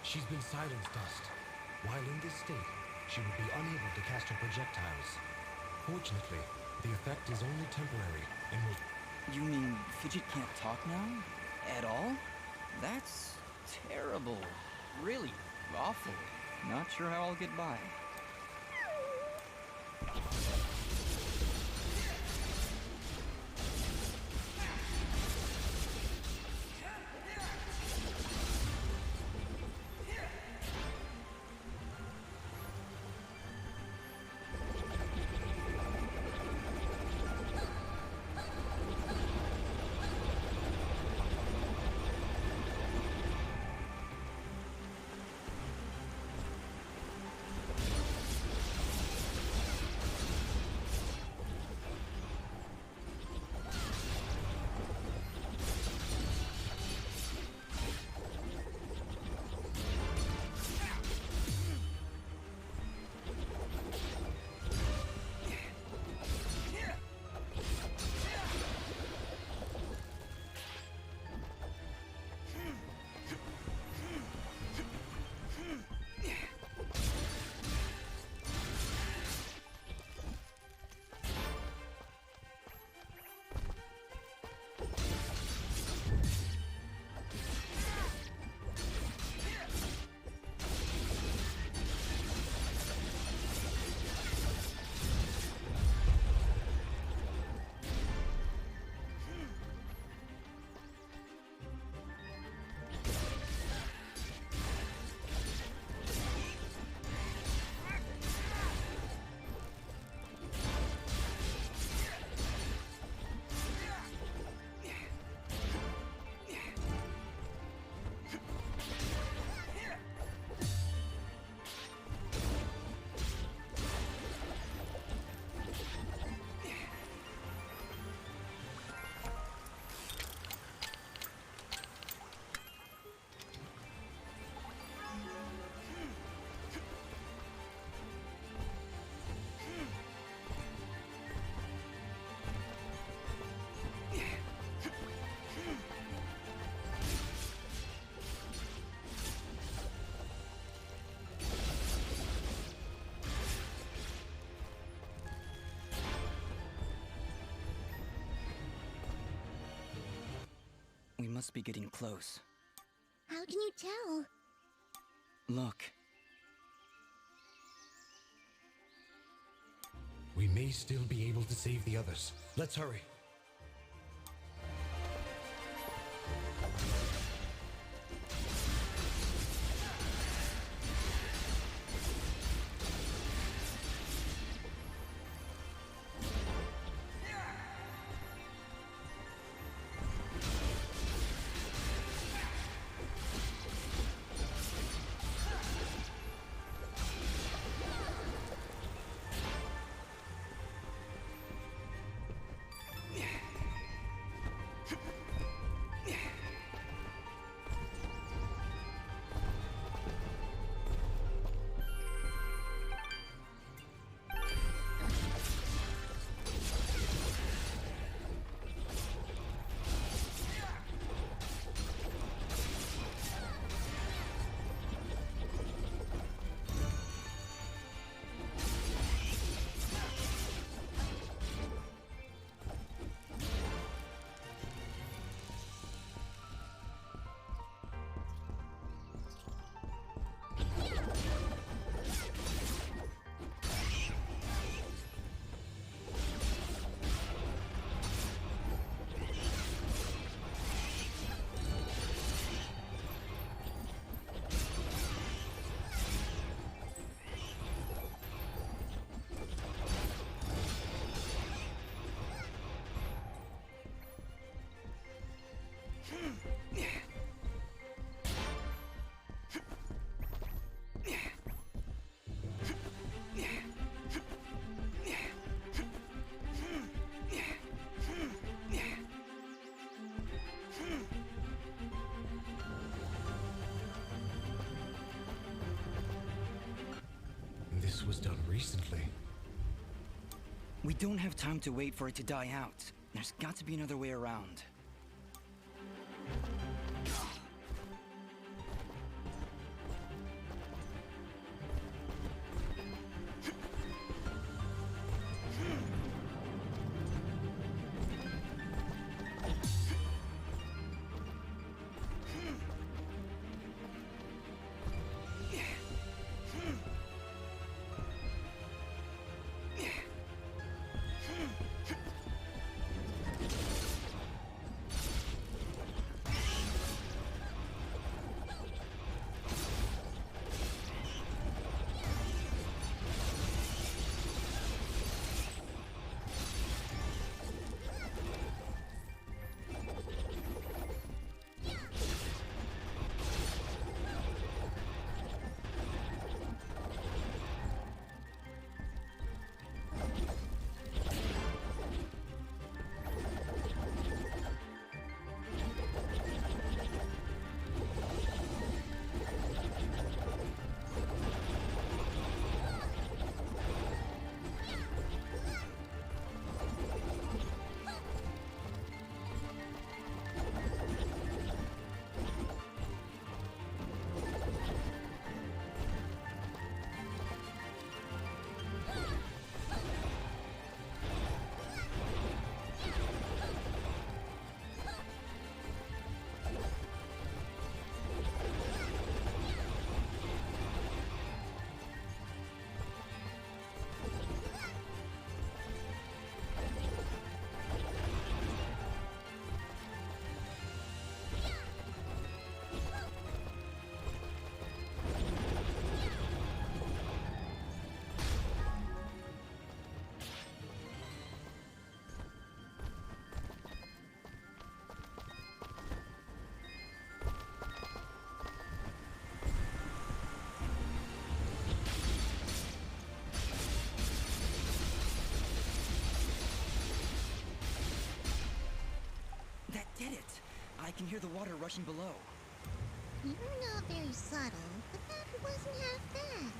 [SPEAKER 6] She's been silenced, Dust. While in this state, she would be unable to cast her projectiles. Fortunately, the effect is only temporary and will...
[SPEAKER 4] You mean Fidget can't talk now? At all? That's terrible. Really awful. Not sure how I'll get by. We must be getting close.
[SPEAKER 5] How can you tell?
[SPEAKER 4] Look.
[SPEAKER 6] We may still be able to save the others. Let's hurry. This was done recently.
[SPEAKER 4] We don't have time to wait for it to die out. There's got to be another way around. can hear the water rushing below.
[SPEAKER 5] You're not very subtle, but that wasn't half bad.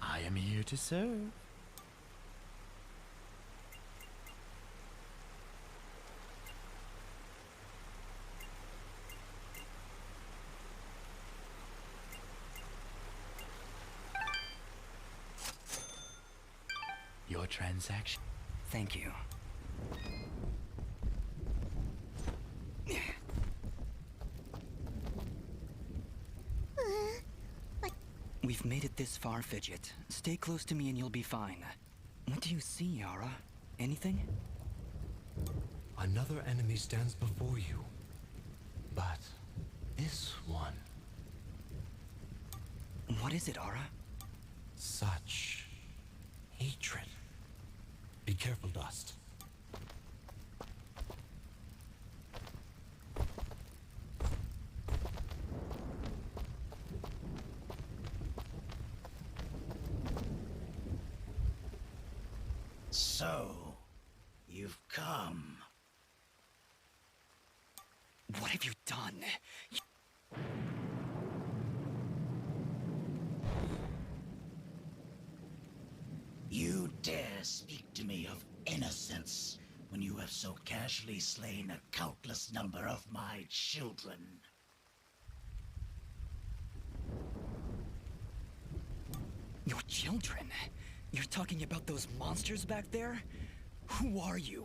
[SPEAKER 20] I am here to serve. Your transaction.
[SPEAKER 4] Thank you. We've made it this far, Fidget. Stay close to me and you'll be fine. What do you see, Yara? Anything?
[SPEAKER 6] Another enemy stands before you. But this one...
[SPEAKER 4] What is it, Ara?
[SPEAKER 6] Such hatred. Be careful, Dust.
[SPEAKER 21] So, you've come.
[SPEAKER 4] What have you done?
[SPEAKER 21] You dare speak to me of innocence when you have so casually slain a countless number of my children.
[SPEAKER 4] Your children? You're talking about those monsters back there? Who are you?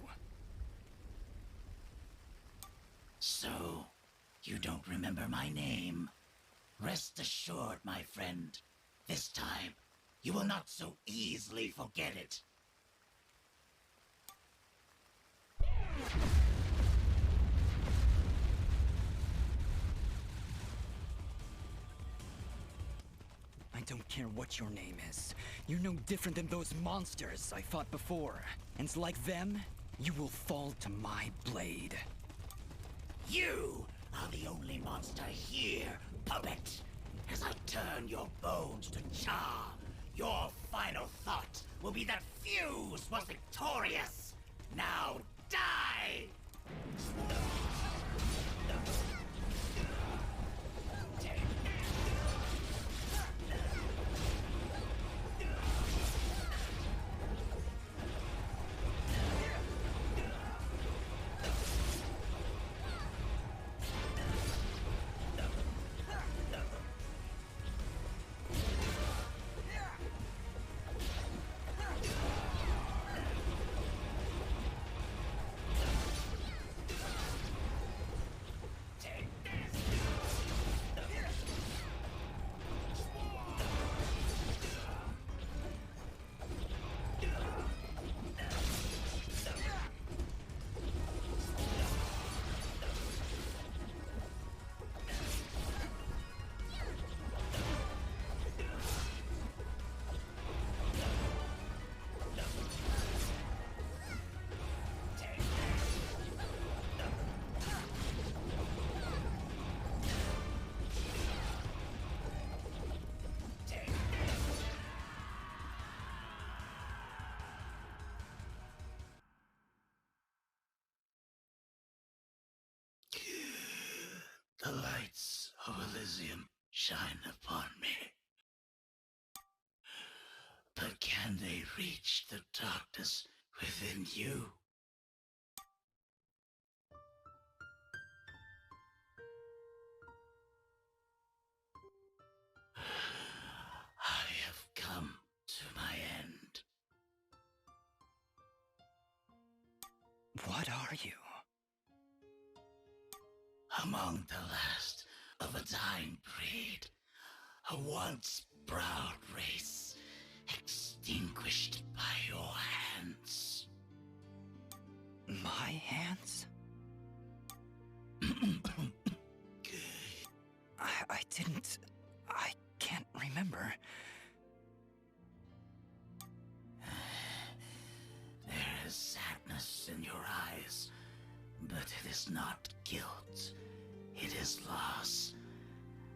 [SPEAKER 21] So, you don't remember my name? Rest assured, my friend, this time you will not so easily forget it.
[SPEAKER 4] I don't care what your name is. You're no different than those monsters I fought before. And like them, you will fall to my blade.
[SPEAKER 21] You are the only monster here, puppet. As I turn your bones to char, your final thought will be that Fuse was victorious. Now die! The lights of Elysium shine upon me. But can they reach the darkness within you? I have come to my end.
[SPEAKER 4] What are you?
[SPEAKER 21] Among the last of a dying breed, a once proud race, extinguished by your hands.
[SPEAKER 4] My hands? I didn't... I can't remember.
[SPEAKER 21] There is sadness in your eyes, but it is not guilt. It is loss.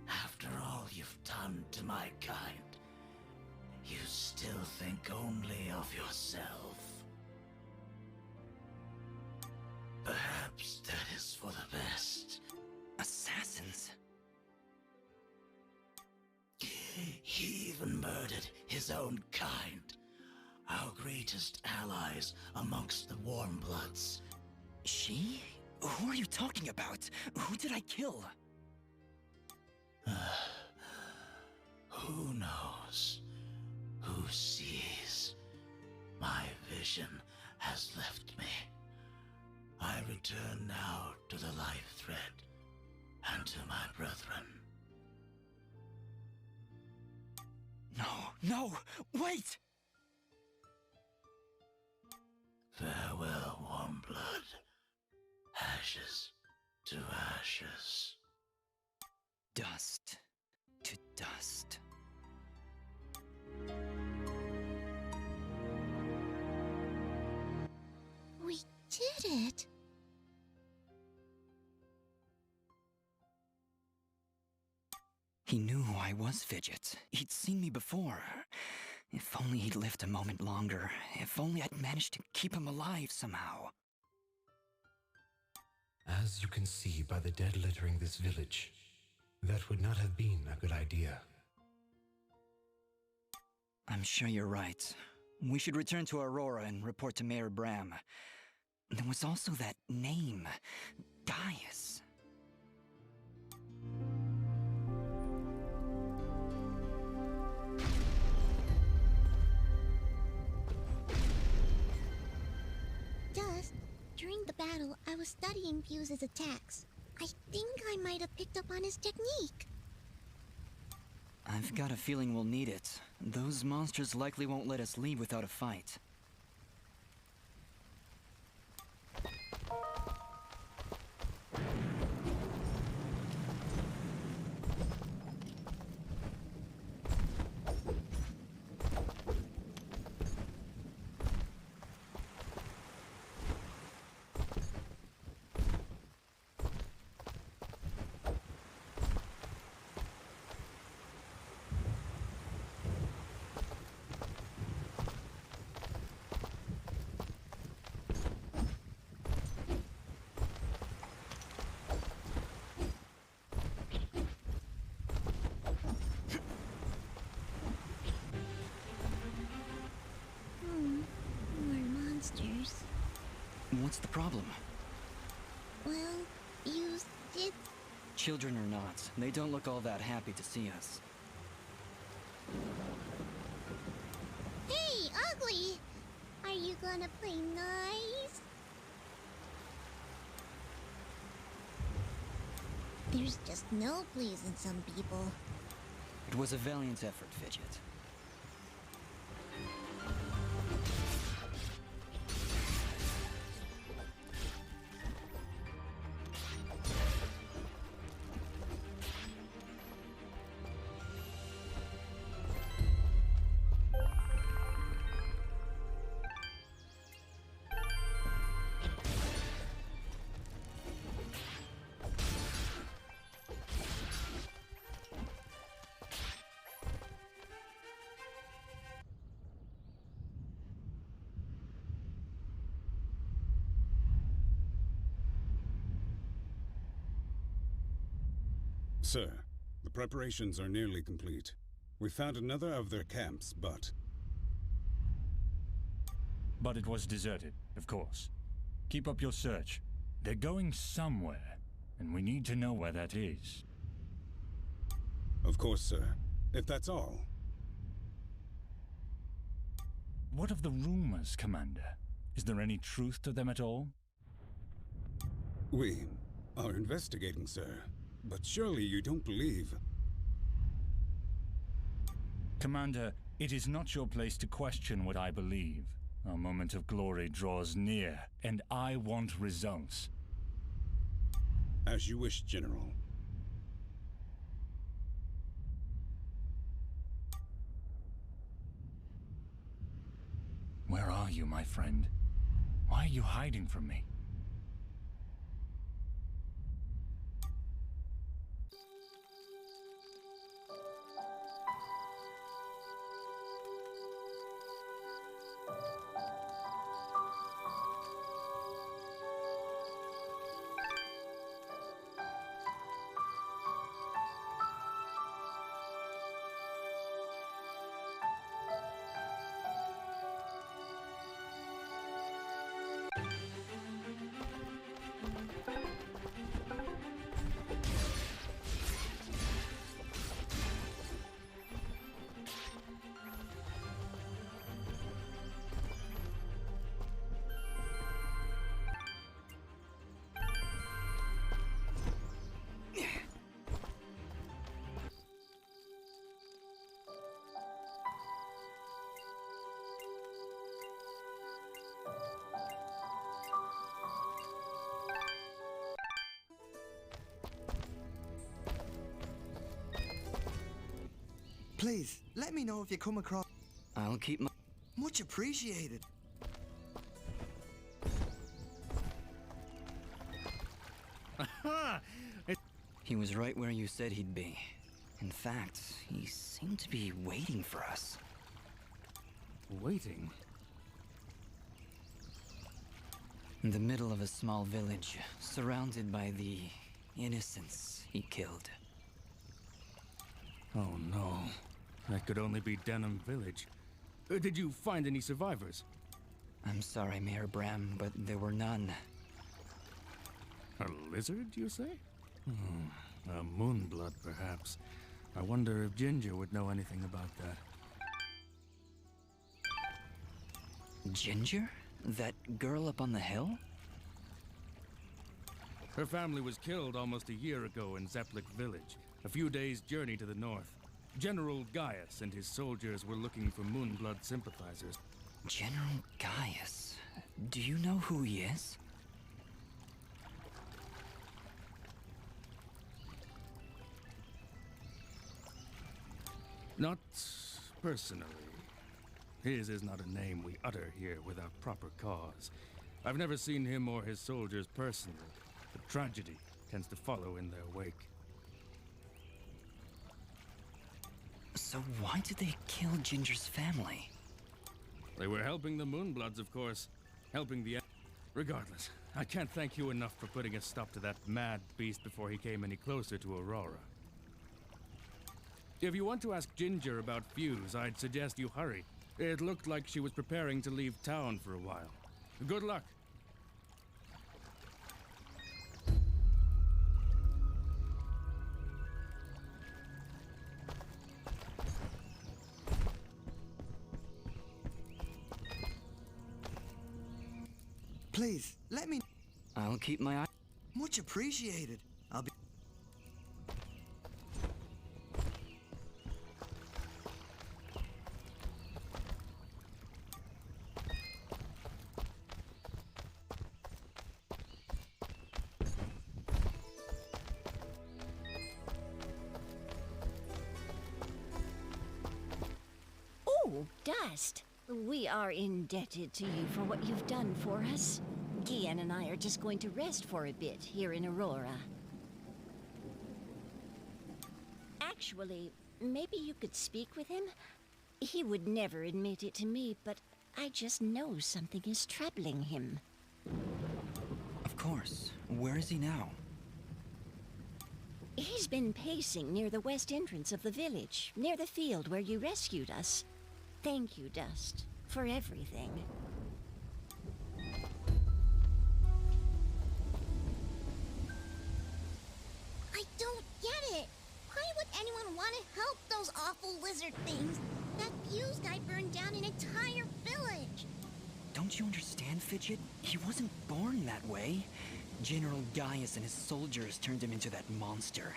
[SPEAKER 21] After all you've done to my kind, you still think only of yourself. Perhaps that is for the best.
[SPEAKER 4] Assassins?
[SPEAKER 21] He even murdered his own kind. Our greatest allies amongst the warm bloods.
[SPEAKER 4] She? Who are you talking about? Who did I kill?
[SPEAKER 21] Who knows? Who sees? My vision has left me. I return now to the life thread and to my brethren.
[SPEAKER 4] No, wait!
[SPEAKER 21] Farewell, warm blood. Ashes to ashes.
[SPEAKER 4] Dust to dust.
[SPEAKER 5] We did it!
[SPEAKER 4] He knew who I was, Fidget. He'd seen me before. If only he'd lived a moment longer. If only I'd managed to keep him alive somehow.
[SPEAKER 6] As you can see by the dead littering this village, that would not have been a good idea.
[SPEAKER 4] I'm sure you're right. We should return to Aurora and report to Mayor Bram. There was also that name, Gaius.
[SPEAKER 5] Dust, during the battle, I was studying Fuse's attacks. I think I might have picked up on his technique.
[SPEAKER 4] I've got a feeling we'll need it. Those monsters likely won't let us leave without a fight.
[SPEAKER 5] More monsters.
[SPEAKER 4] What's the problem?
[SPEAKER 5] Well, you did...
[SPEAKER 4] Children or not, they don't look all that happy to see us.
[SPEAKER 5] Hey, Ugly! Are you gonna play nice? There's just no pleasing some people.
[SPEAKER 4] It was a valiant effort, Fidget.
[SPEAKER 2] Sir, the preparations are nearly complete. We found another of their camps, but
[SPEAKER 22] it was deserted, of course. Keep up your search. They're going somewhere, and we need to know where that is.
[SPEAKER 2] Of course, sir. If that's all.
[SPEAKER 22] What of the rumors, Commander? Is there any truth to them at all?
[SPEAKER 2] We are investigating, sir. But surely you don't believe...
[SPEAKER 22] Commander, it is not your place to question what I believe. Our moment of glory draws near, and I want results.
[SPEAKER 2] As you wish, General.
[SPEAKER 22] Where are you, my friend? Why are you hiding from me?
[SPEAKER 19] Please, let me know if you come across...
[SPEAKER 4] I'll keep my...
[SPEAKER 19] Much appreciated.
[SPEAKER 4] He was right where you said he'd be. In fact, he seemed to be waiting for us.
[SPEAKER 18] Waiting?
[SPEAKER 4] In the middle of a small village, surrounded by the innocents he killed.
[SPEAKER 18] Oh no. That could only be Denham Village. Did you find any survivors?
[SPEAKER 4] I'm sorry, Mayor Bram, but there were none.
[SPEAKER 18] A lizard, you say? A moonblood, perhaps. I wonder if Ginger would know anything about that.
[SPEAKER 4] Ginger? That girl up on the hill?
[SPEAKER 18] Her family was killed almost a year ago in Zepplik Village, a few days' journey to the north. General Gaius and his soldiers were looking for Moonblood sympathizers.
[SPEAKER 4] General Gaius? Do you know who he is?
[SPEAKER 18] Not personally. His is not a name we utter here without proper cause. I've never seen him or his soldiers personally, but tragedy tends to follow in their wake.
[SPEAKER 4] So why did they kill Ginger's family?
[SPEAKER 18] They were helping the Moonbloods, of course. Helping the... Regardless, I can't thank you enough for putting a stop to that mad beast before he came any closer to Aurora. If you want to ask Ginger about Fuse, I'd suggest you hurry. It looked like she was preparing to leave town for a while. Good luck.
[SPEAKER 19] Please, let me...
[SPEAKER 4] I'll keep my eye...
[SPEAKER 19] Much appreciated. I'll be...
[SPEAKER 8] Oh, Dust. We are indebted to you for what you've done for us. Gian and I are just going to rest for a bit here in Aurora. Actually, maybe you could speak with him? He would never admit it to me, but I just know something is troubling him.
[SPEAKER 4] Of course. Where is he now?
[SPEAKER 8] He's been pacing near the west entrance of the village, near the field where you rescued us. Thank you, Dust, for everything.
[SPEAKER 5] I don't get it. Why would anyone want to help those awful lizard things? That Fuse guy burned down an entire village.
[SPEAKER 4] Don't you understand, Fidget? He wasn't born that way. General Gaius and his soldiers turned him into that monster.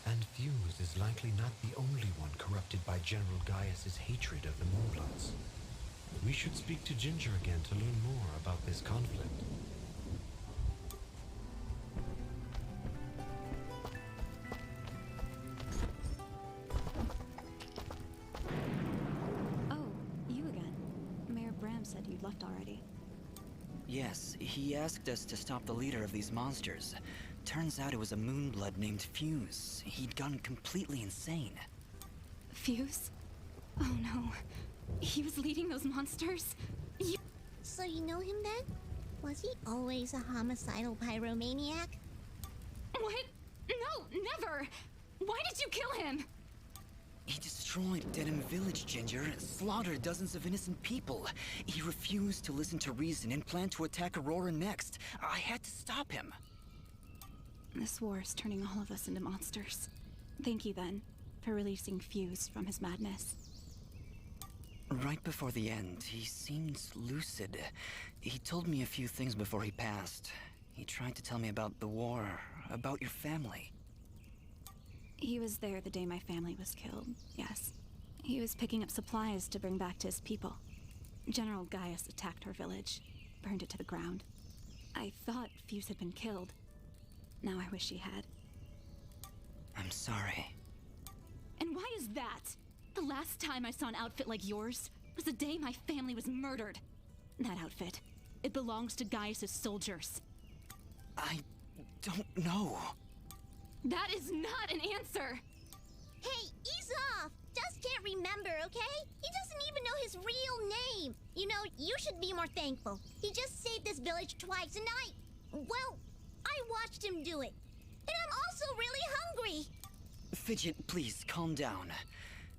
[SPEAKER 6] And Fuse is likely not the only one corrupted by General Gaius's hatred of the Moonbloods. We should speak to Ginger again to learn more about this conflict.
[SPEAKER 16] Oh, you again. Mayor Bram said you'd left already.
[SPEAKER 4] Yes, he asked us to stop the leader of these monsters. Turns out it was a Moonblood named Fuse. He'd gone completely insane.
[SPEAKER 16] Fuse? Oh no. He was leading those monsters?
[SPEAKER 5] So you know him then? Was he always a homicidal pyromaniac?
[SPEAKER 16] What? No, never! Why did you kill him?
[SPEAKER 4] He destroyed Dedham Village, Ginger, slaughtered dozens of innocent people. He refused to listen to reason and planned to attack Aurora next. I had to stop him.
[SPEAKER 16] This war is turning all of us into monsters. Thank you, then, for releasing Fuse from his madness.
[SPEAKER 4] Right before the end, he seemed lucid. He told me a few things before he passed. He tried to tell me about the war, about your family.
[SPEAKER 16] He was there the day my family was killed, yes. He was picking up supplies to bring back to his people. General Gaius attacked our village, burned it to the ground. I thought Fuse had been killed. Now I wish he had.
[SPEAKER 4] I'm sorry.
[SPEAKER 16] And why is that? The last time I saw an outfit like yours was the day my family was murdered. That outfit, it belongs to Gaius's soldiers.
[SPEAKER 4] I don't know.
[SPEAKER 16] That is not an answer!
[SPEAKER 5] Hey, ease off! Dust can't remember, okay? He doesn't even know his real name. You know, you should be more thankful. He just saved this village twice, and well, I watched him do it. And I'm also really hungry.
[SPEAKER 4] Fidget, please, calm down.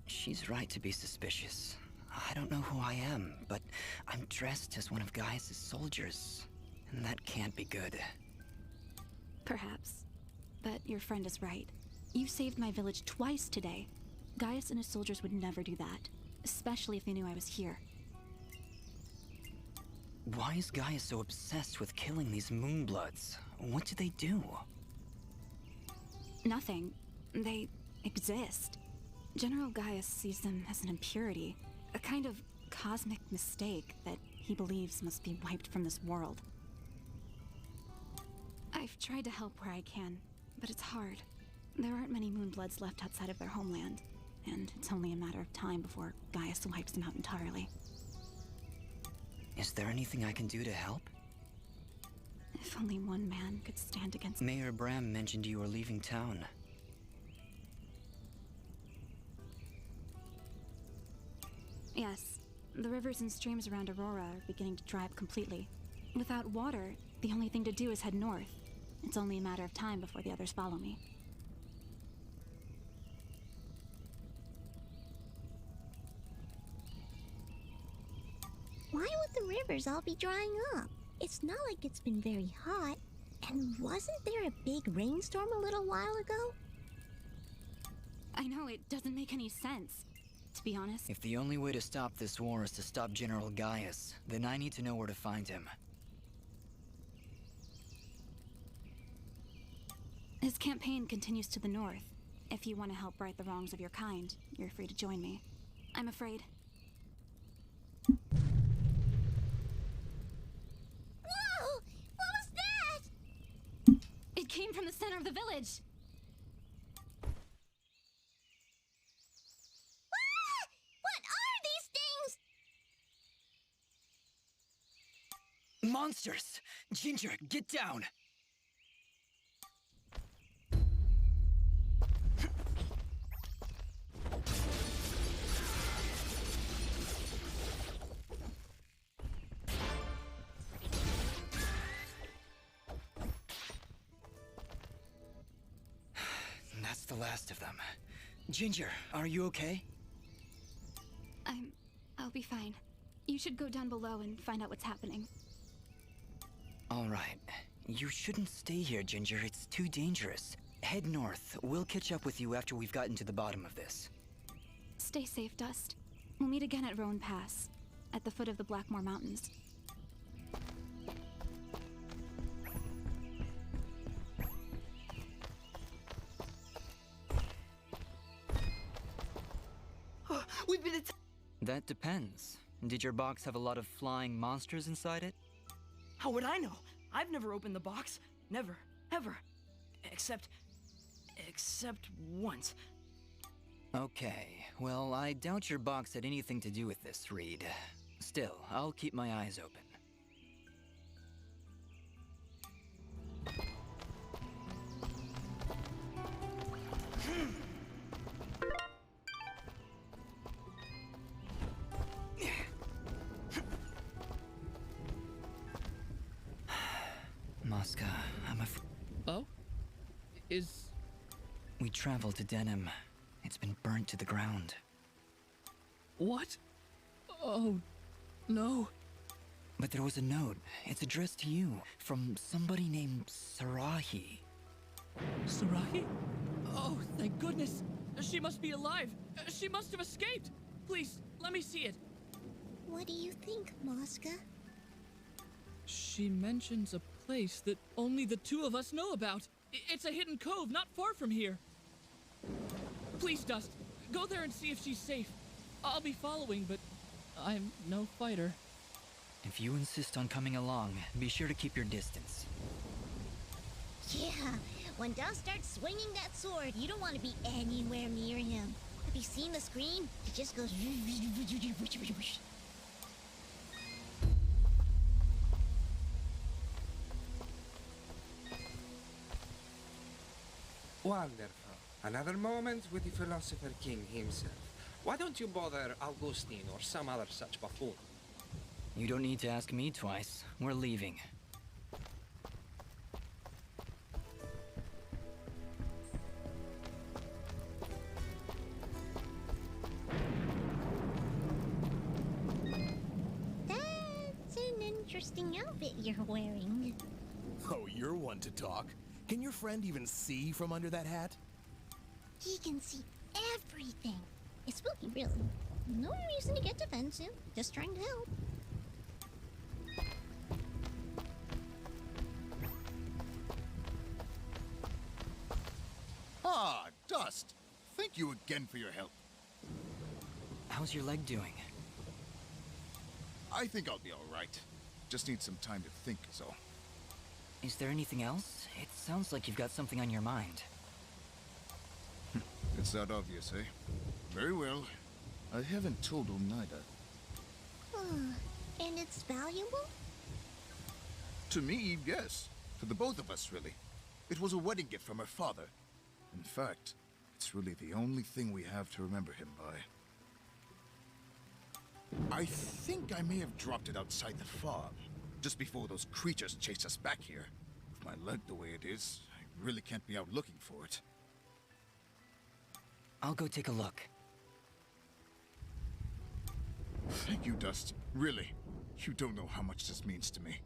[SPEAKER 4] She's right to be suspicious. I don't know who I am, but I'm dressed as one of Gaius' soldiers. And that can't be good.
[SPEAKER 16] Perhaps. But your friend is right. You saved my village twice today. Gaius and his soldiers would never do that, especially if they knew I was here.
[SPEAKER 4] Why is Gaius so obsessed with killing these Moonbloods? What did they do?
[SPEAKER 16] Nothing. They exist. General Gaius sees them as an impurity, a kind of cosmic mistake that he believes must be wiped from this world. I've tried to help where I can, but it's hard. There aren't many Moonbloods left outside of their homeland, and it's only a matter of time before Gaius wipes them out entirely.
[SPEAKER 4] Is there anything I can do to help?
[SPEAKER 16] If only one man could stand against—
[SPEAKER 4] Mayor Bram mentioned you were leaving town.
[SPEAKER 16] Yes, the rivers and streams around Aurora are beginning to dry up completely. Without water, the only thing to do is head north. It's only a matter of time before the others follow me.
[SPEAKER 5] Why would the rivers all be drying up? It's not like it's been very hot. And wasn't there a big rainstorm a little while ago?
[SPEAKER 16] I know, it doesn't make any sense, to be honest.
[SPEAKER 4] If the only way to stop this war is to stop General Gaius, then I need to know where to find him.
[SPEAKER 16] His campaign continues to the north. If you want to help right the wrongs of your kind, you're free to join me. I'm afraid.
[SPEAKER 5] Whoa! What was that?
[SPEAKER 16] It came from the center of the village.
[SPEAKER 5] Ah! What are these things?
[SPEAKER 4] Monsters! Ginger, get down! the last of them. Ginger, are you okay?
[SPEAKER 16] I'll be fine. You should go down below and find out what's happening.
[SPEAKER 4] All right. You shouldn't stay here, Ginger. It's too dangerous. Head north. We'll catch up with you after we've gotten to the bottom of this.
[SPEAKER 16] Stay safe, Dust. We'll meet again at Roan Pass, at the foot of the Blackmore Mountains.
[SPEAKER 15] We've been attacked.
[SPEAKER 4] That depends. Did your box have a lot of flying monsters inside it?
[SPEAKER 15] How would I know? I've never opened the box. Never. Ever. Except once.
[SPEAKER 4] Okay. Well, I doubt your box had anything to do with this, Reed. Still, I'll keep my eyes open. Mosca, I'm afraid.
[SPEAKER 14] Oh? Is...
[SPEAKER 4] We traveled to Denim. It's been burnt to the ground.
[SPEAKER 14] What? Oh, no.
[SPEAKER 4] But there was a note. It's addressed to you, from somebody named Sarahi.
[SPEAKER 14] Sarahi? Oh, thank goodness. She must be alive. She must have escaped. Please, let me see it.
[SPEAKER 5] What do you think, Mosca?
[SPEAKER 14] She mentions a place that only the two of us know about. It's a hidden cove not far from here. Please, Dust, go there and see if she's safe. I'll be following, but I'm no fighter.
[SPEAKER 4] If you insist on coming along, be sure to keep your distance.
[SPEAKER 5] Yeah, when Dust starts swinging that sword, you don't want to be anywhere near him. Have you seen the screen? It just goes...
[SPEAKER 13] Wonderful. Another moment with the philosopher king himself. Why don't you bother Augustine or some other such buffoon?
[SPEAKER 4] You don't need to ask me twice. We're leaving.
[SPEAKER 5] That's an interesting outfit you're wearing.
[SPEAKER 10] Oh, you're one to talk. Can your friend even see from under that hat?
[SPEAKER 5] He can see everything. It's spooky, really. No reason to get defensive. Just trying to help.
[SPEAKER 7] Ah, Dust. Thank you again for your help.
[SPEAKER 4] How's your leg doing?
[SPEAKER 7] I think I'll be all right. Just need some time to think, is all.
[SPEAKER 4] Is there anything else? It sounds like you've got something on your mind.
[SPEAKER 7] It's that obvious, eh? Very well. I haven't told Oneida.
[SPEAKER 5] And it's valuable?
[SPEAKER 7] To me, yes. To the both of us, really. It was a wedding gift from her father. In fact, it's really the only thing we have to remember him by. I think I may have dropped it outside the farm, just before those creatures chased us back here. With my leg the way it is, I really can't be out looking for it.
[SPEAKER 4] I'll go take a look.
[SPEAKER 7] Thank you, Dust. Really. You don't know how much this means to me.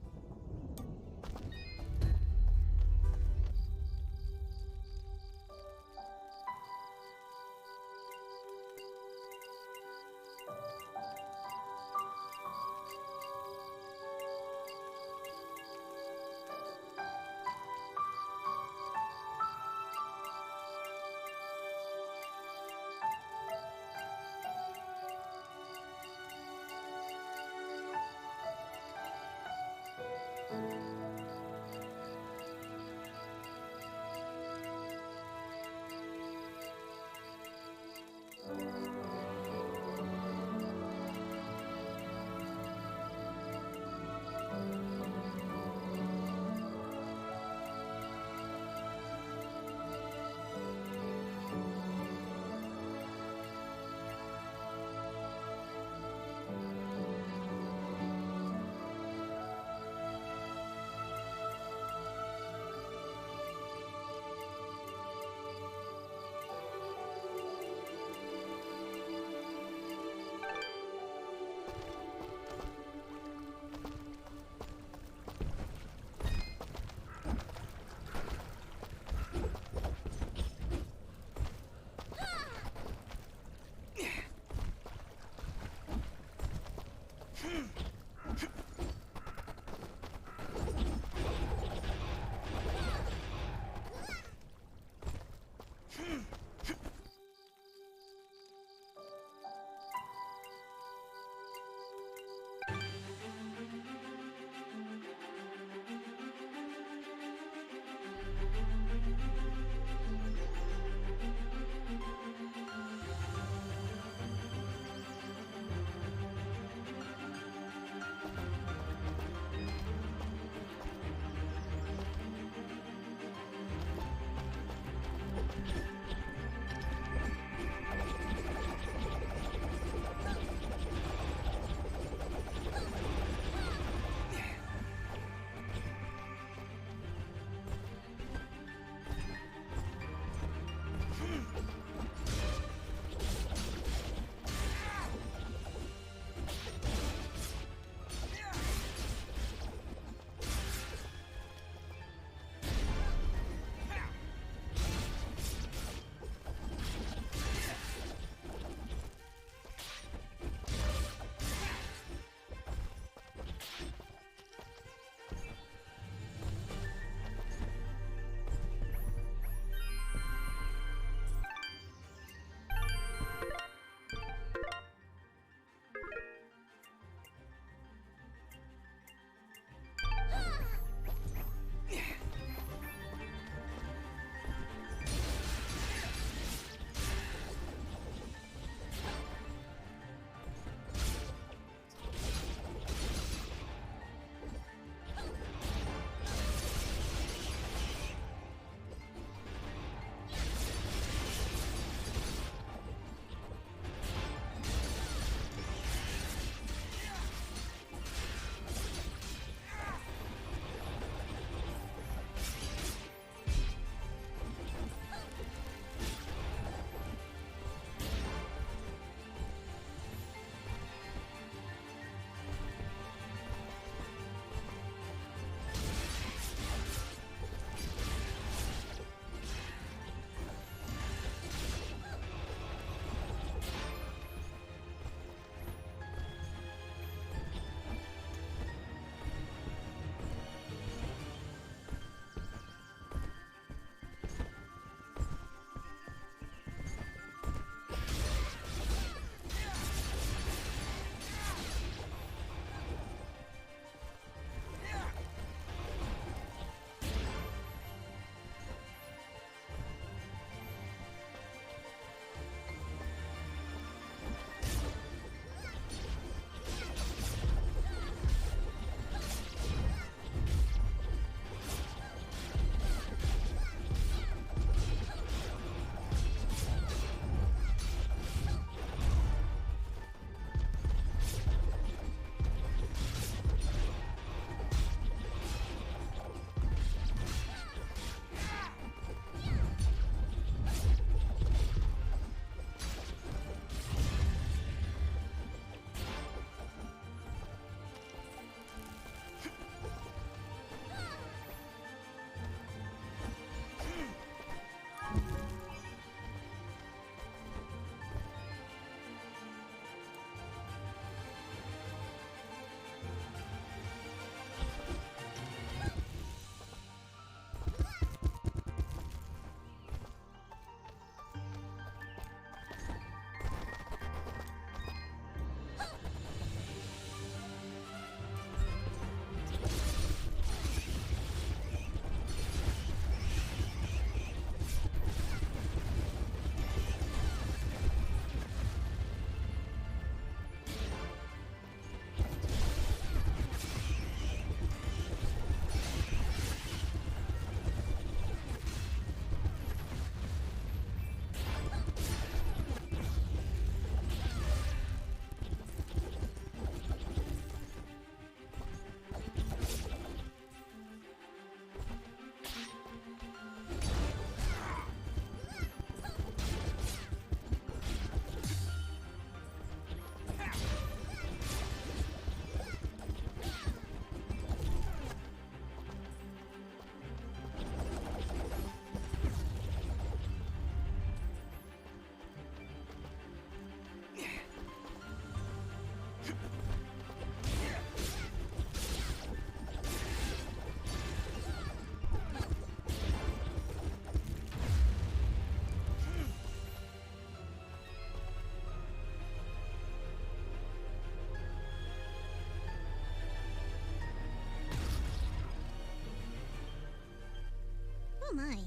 [SPEAKER 5] Oh my,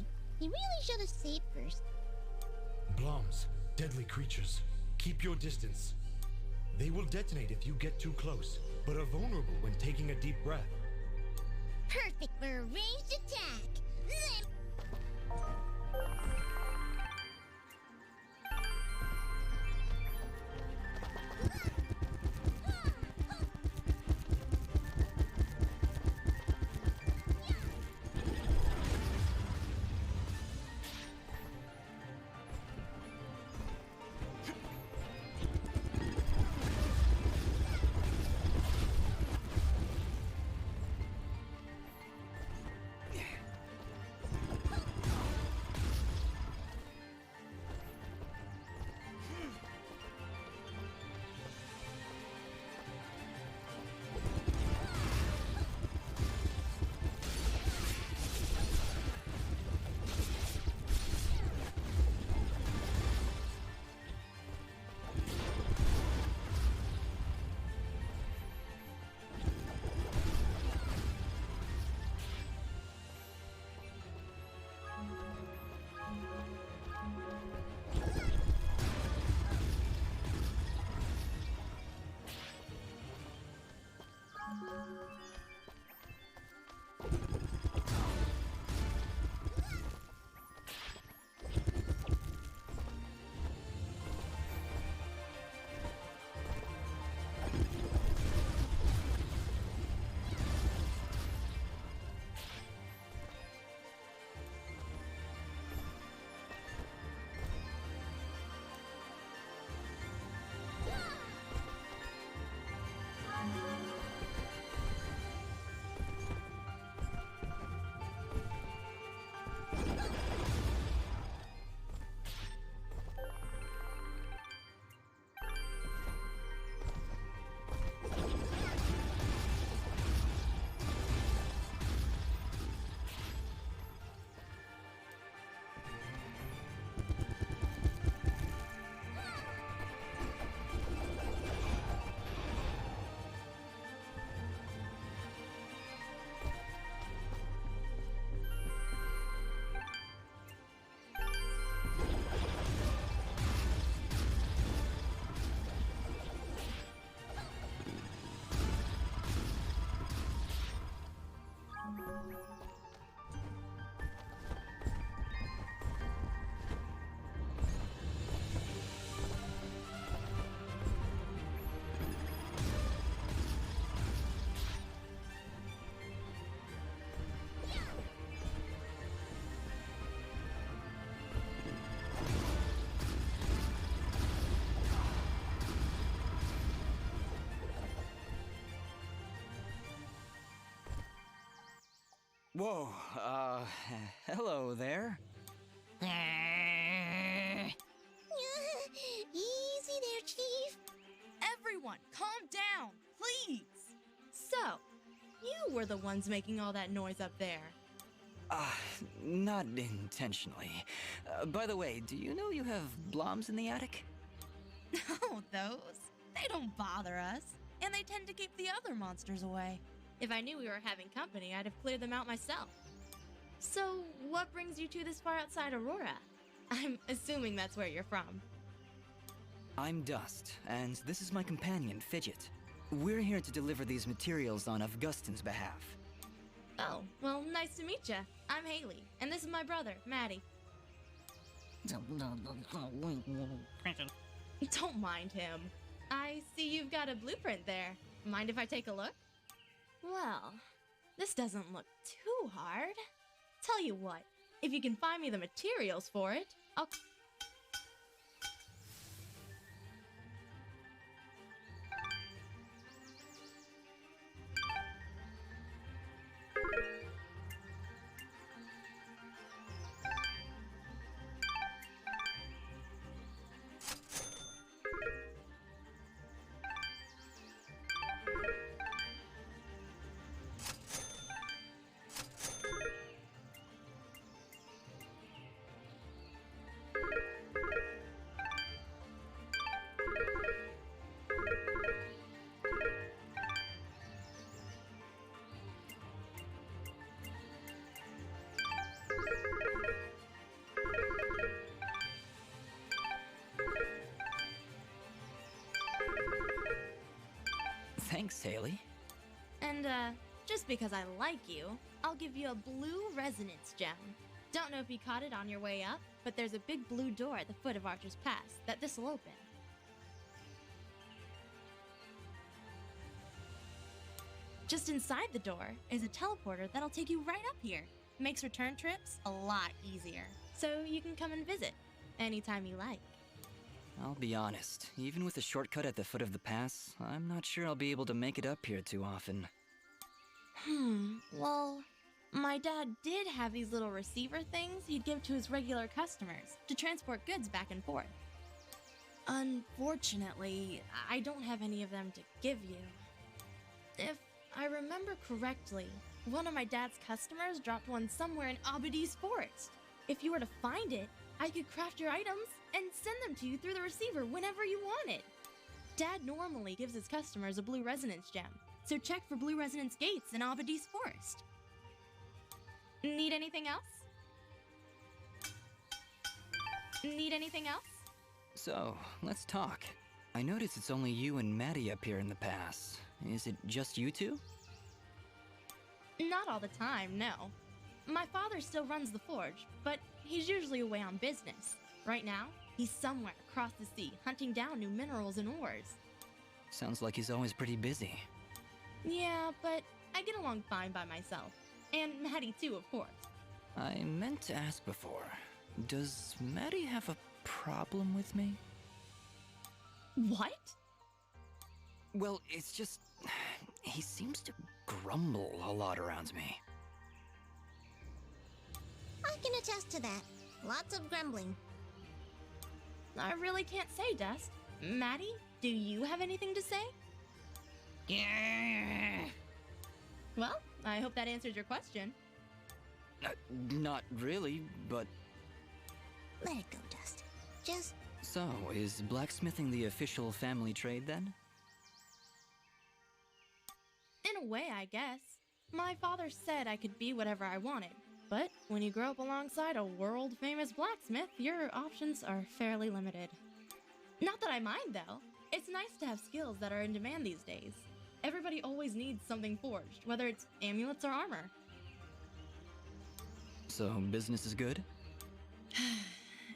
[SPEAKER 5] You really should have saved first.
[SPEAKER 6] Bloms, deadly creatures. Keep your distance. They will detonate if you get too close, but are vulnerable when taking a deep breath.
[SPEAKER 5] Perfect for a ranged attack.
[SPEAKER 4] Whoa, hello there.
[SPEAKER 5] Easy there, Chief.
[SPEAKER 9] Everyone, calm down, please. So, you were the ones making all that noise up there.
[SPEAKER 4] Not intentionally. By the way, do you know you have bloms in the attic?
[SPEAKER 9] Oh, those? They don't bother us, and they tend to keep the other monsters away. If I knew we were having company, I'd have cleared them out myself. So, what brings you to this far outside Aurora? I'm assuming that's where you're from.
[SPEAKER 4] I'm Dust, and this is my companion, Fidget. We're here to deliver these materials on Augustin's behalf.
[SPEAKER 9] Oh, well, nice to meet ya. I'm Haley, and this is my brother, Maddie. Don't mind him. I see you've got a blueprint there. Mind if I take a look? Well, this doesn't look too hard. Tell you what, if you can find me the materials for it, I'll...
[SPEAKER 4] Thanks, Haley.
[SPEAKER 9] And, just because I like you, I'll give you a blue resonance gem. Don't know if you caught it on your way up, but there's a big blue door at the foot of Archer's Pass that this'll open. Just inside the door is a teleporter that'll take you right up here. Makes return trips a lot easier. So you can come and visit anytime you like.
[SPEAKER 4] I'll be honest, even with a shortcut at the foot of the pass, I'm not sure I'll be able to make it up here too often.
[SPEAKER 9] Well, my dad did have these little receiver things he'd give to his regular customers to transport goods back and forth. Unfortunately, I don't have any of them to give you. If I remember correctly, one of my dad's customers dropped one somewhere in Abadi's forest. If you were to find it, I could craft your items and send them to you through the receiver whenever you wanted. Dad normally gives his customers a blue resonance gem, so check for blue resonance gates in Abadi's forest. Need anything else? Need anything else?
[SPEAKER 4] So, let's talk. I notice it's only you and Maddie up here in the pass. Is it just you two?
[SPEAKER 9] Not all the time, no. My father still runs the forge, but he's usually away on business. Right now, he's somewhere across the sea hunting down new minerals and ores.
[SPEAKER 4] Sounds like he's always pretty busy.
[SPEAKER 9] Yeah, but I get along fine by myself. And Maddie too, of course.
[SPEAKER 4] I meant to ask before, does Maddie have a problem with me?
[SPEAKER 9] What?
[SPEAKER 4] Well, it's just, he seems to grumble a lot around me.
[SPEAKER 5] I can attest to that. Lots of grumbling.
[SPEAKER 9] I really can't say, Dust. Maddie, do you have anything to say?
[SPEAKER 4] Yeah.
[SPEAKER 9] Well, I hope that answers your question.
[SPEAKER 4] Not really, but...
[SPEAKER 5] Let it go, Dust. Just...
[SPEAKER 4] So, is blacksmithing the official family trade then?
[SPEAKER 9] In a way, I guess. My father said I could be whatever I wanted. But when you grow up alongside a world-famous blacksmith, your options are fairly limited. Not that I mind, though. It's nice to have skills that are in demand these days. Everybody always needs something forged, whether it's amulets or armor.
[SPEAKER 4] So, business is good?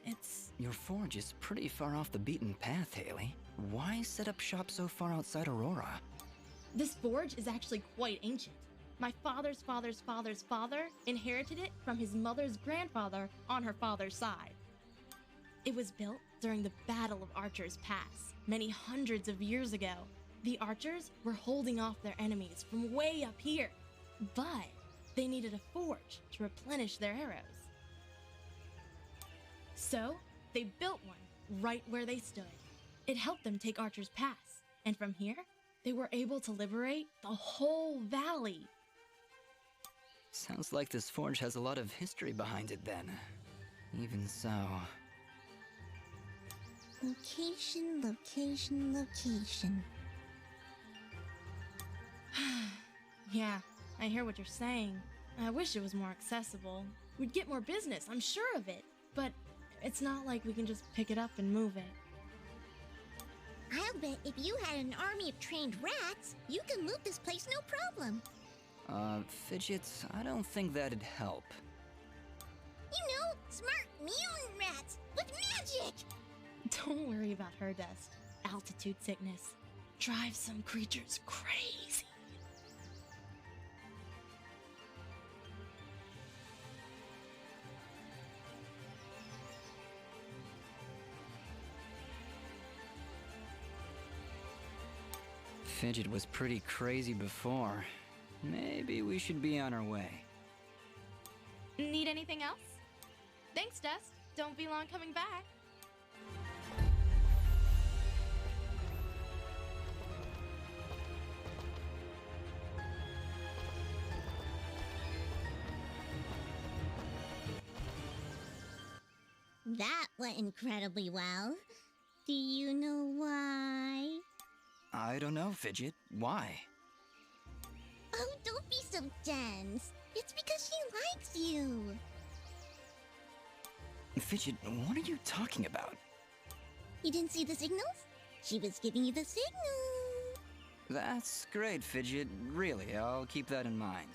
[SPEAKER 9] It's...
[SPEAKER 4] Your forge is pretty far off the beaten path, Haley. Why set up shop so far outside Aurora?
[SPEAKER 9] This forge is actually quite ancient. My father's father's father's father inherited it from his mother's grandfather on her father's side. It was built during the Battle of Archer's Pass, many hundreds of years ago. The archers were holding off their enemies from way up here, but they needed a forge to replenish their arrows. So, they built one right where they stood. It helped them take Archer's Pass, and from here, they were able to liberate the whole valley.
[SPEAKER 4] Sounds like this forge has a lot of history behind it then. Even so...
[SPEAKER 5] Location, location, location.
[SPEAKER 9] Yeah, I hear what you're saying. I wish it was more accessible. We'd get more business, I'm sure of it. But it's not like we can just pick it up and move it.
[SPEAKER 5] I'll bet if you had an army of trained rats, you could move this place no problem.
[SPEAKER 4] Fidget, I don't think that'd help.
[SPEAKER 5] You know, smart mutant rats with magic!
[SPEAKER 9] Don't worry about her, Dust. Altitude sickness drives some creatures crazy.
[SPEAKER 4] Fidget was pretty crazy before. Maybe we should be on our way.
[SPEAKER 9] Need anything else? Thanks, Dust. Don't be long coming back.
[SPEAKER 5] That went incredibly well. Do you know why?
[SPEAKER 4] I don't know, Fidget. Why?
[SPEAKER 5] Oh, don't be so dense. It's because she likes you.
[SPEAKER 4] Fidget, what are you talking about?
[SPEAKER 5] You didn't see the signals? She was giving you the signal.
[SPEAKER 4] That's great, Fidget. Really, I'll keep that in mind.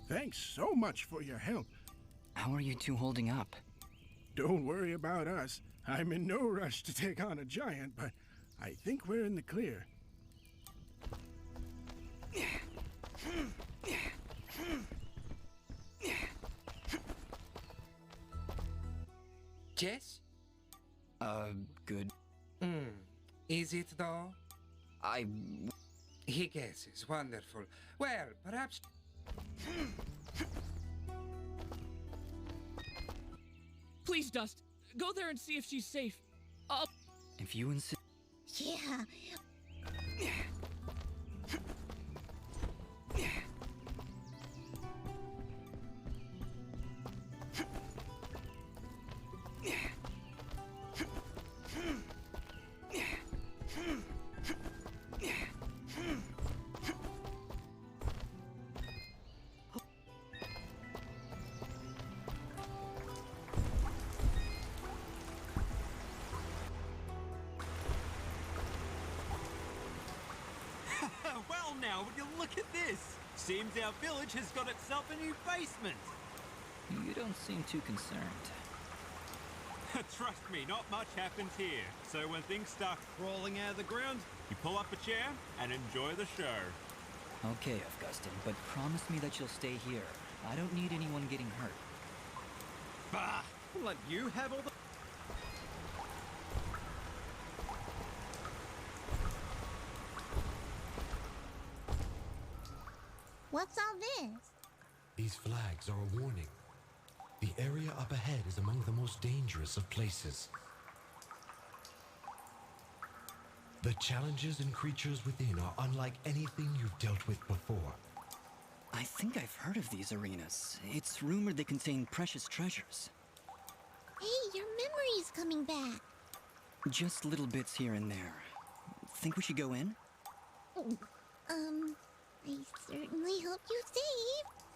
[SPEAKER 3] Thanks so much for your help.
[SPEAKER 4] How are you two holding up?
[SPEAKER 3] Don't worry about us. I'm in no rush to take on a giant, but I think we're in the clear.
[SPEAKER 13] Jess?
[SPEAKER 4] Good.
[SPEAKER 13] Is it though? He guesses. Wonderful. Well, perhaps...
[SPEAKER 14] Please, Dust. Go there and see if she's safe.
[SPEAKER 4] If you insist...
[SPEAKER 5] Yeah.
[SPEAKER 12] Well now, would you look at this? Seems our village has got itself a new basement.
[SPEAKER 4] You don't seem too concerned.
[SPEAKER 12] Trust me, not much happens here. So when things start crawling out of the ground, you pull up a chair and enjoy the show.
[SPEAKER 4] Okay, Augustine, but promise me that you'll stay here. I don't need anyone getting hurt.
[SPEAKER 12] Bah! I'll let you have all the...
[SPEAKER 5] What's all this?
[SPEAKER 6] These flags are a warning. The area up ahead is among the most dangerous of places. The challenges and creatures within are unlike anything you've dealt with before.
[SPEAKER 4] I think I've heard of these arenas. It's rumored they contain precious treasures.
[SPEAKER 5] Hey, your memory's coming back?
[SPEAKER 4] Just little bits here and there. Think we should go in?
[SPEAKER 5] I certainly hope you're safe.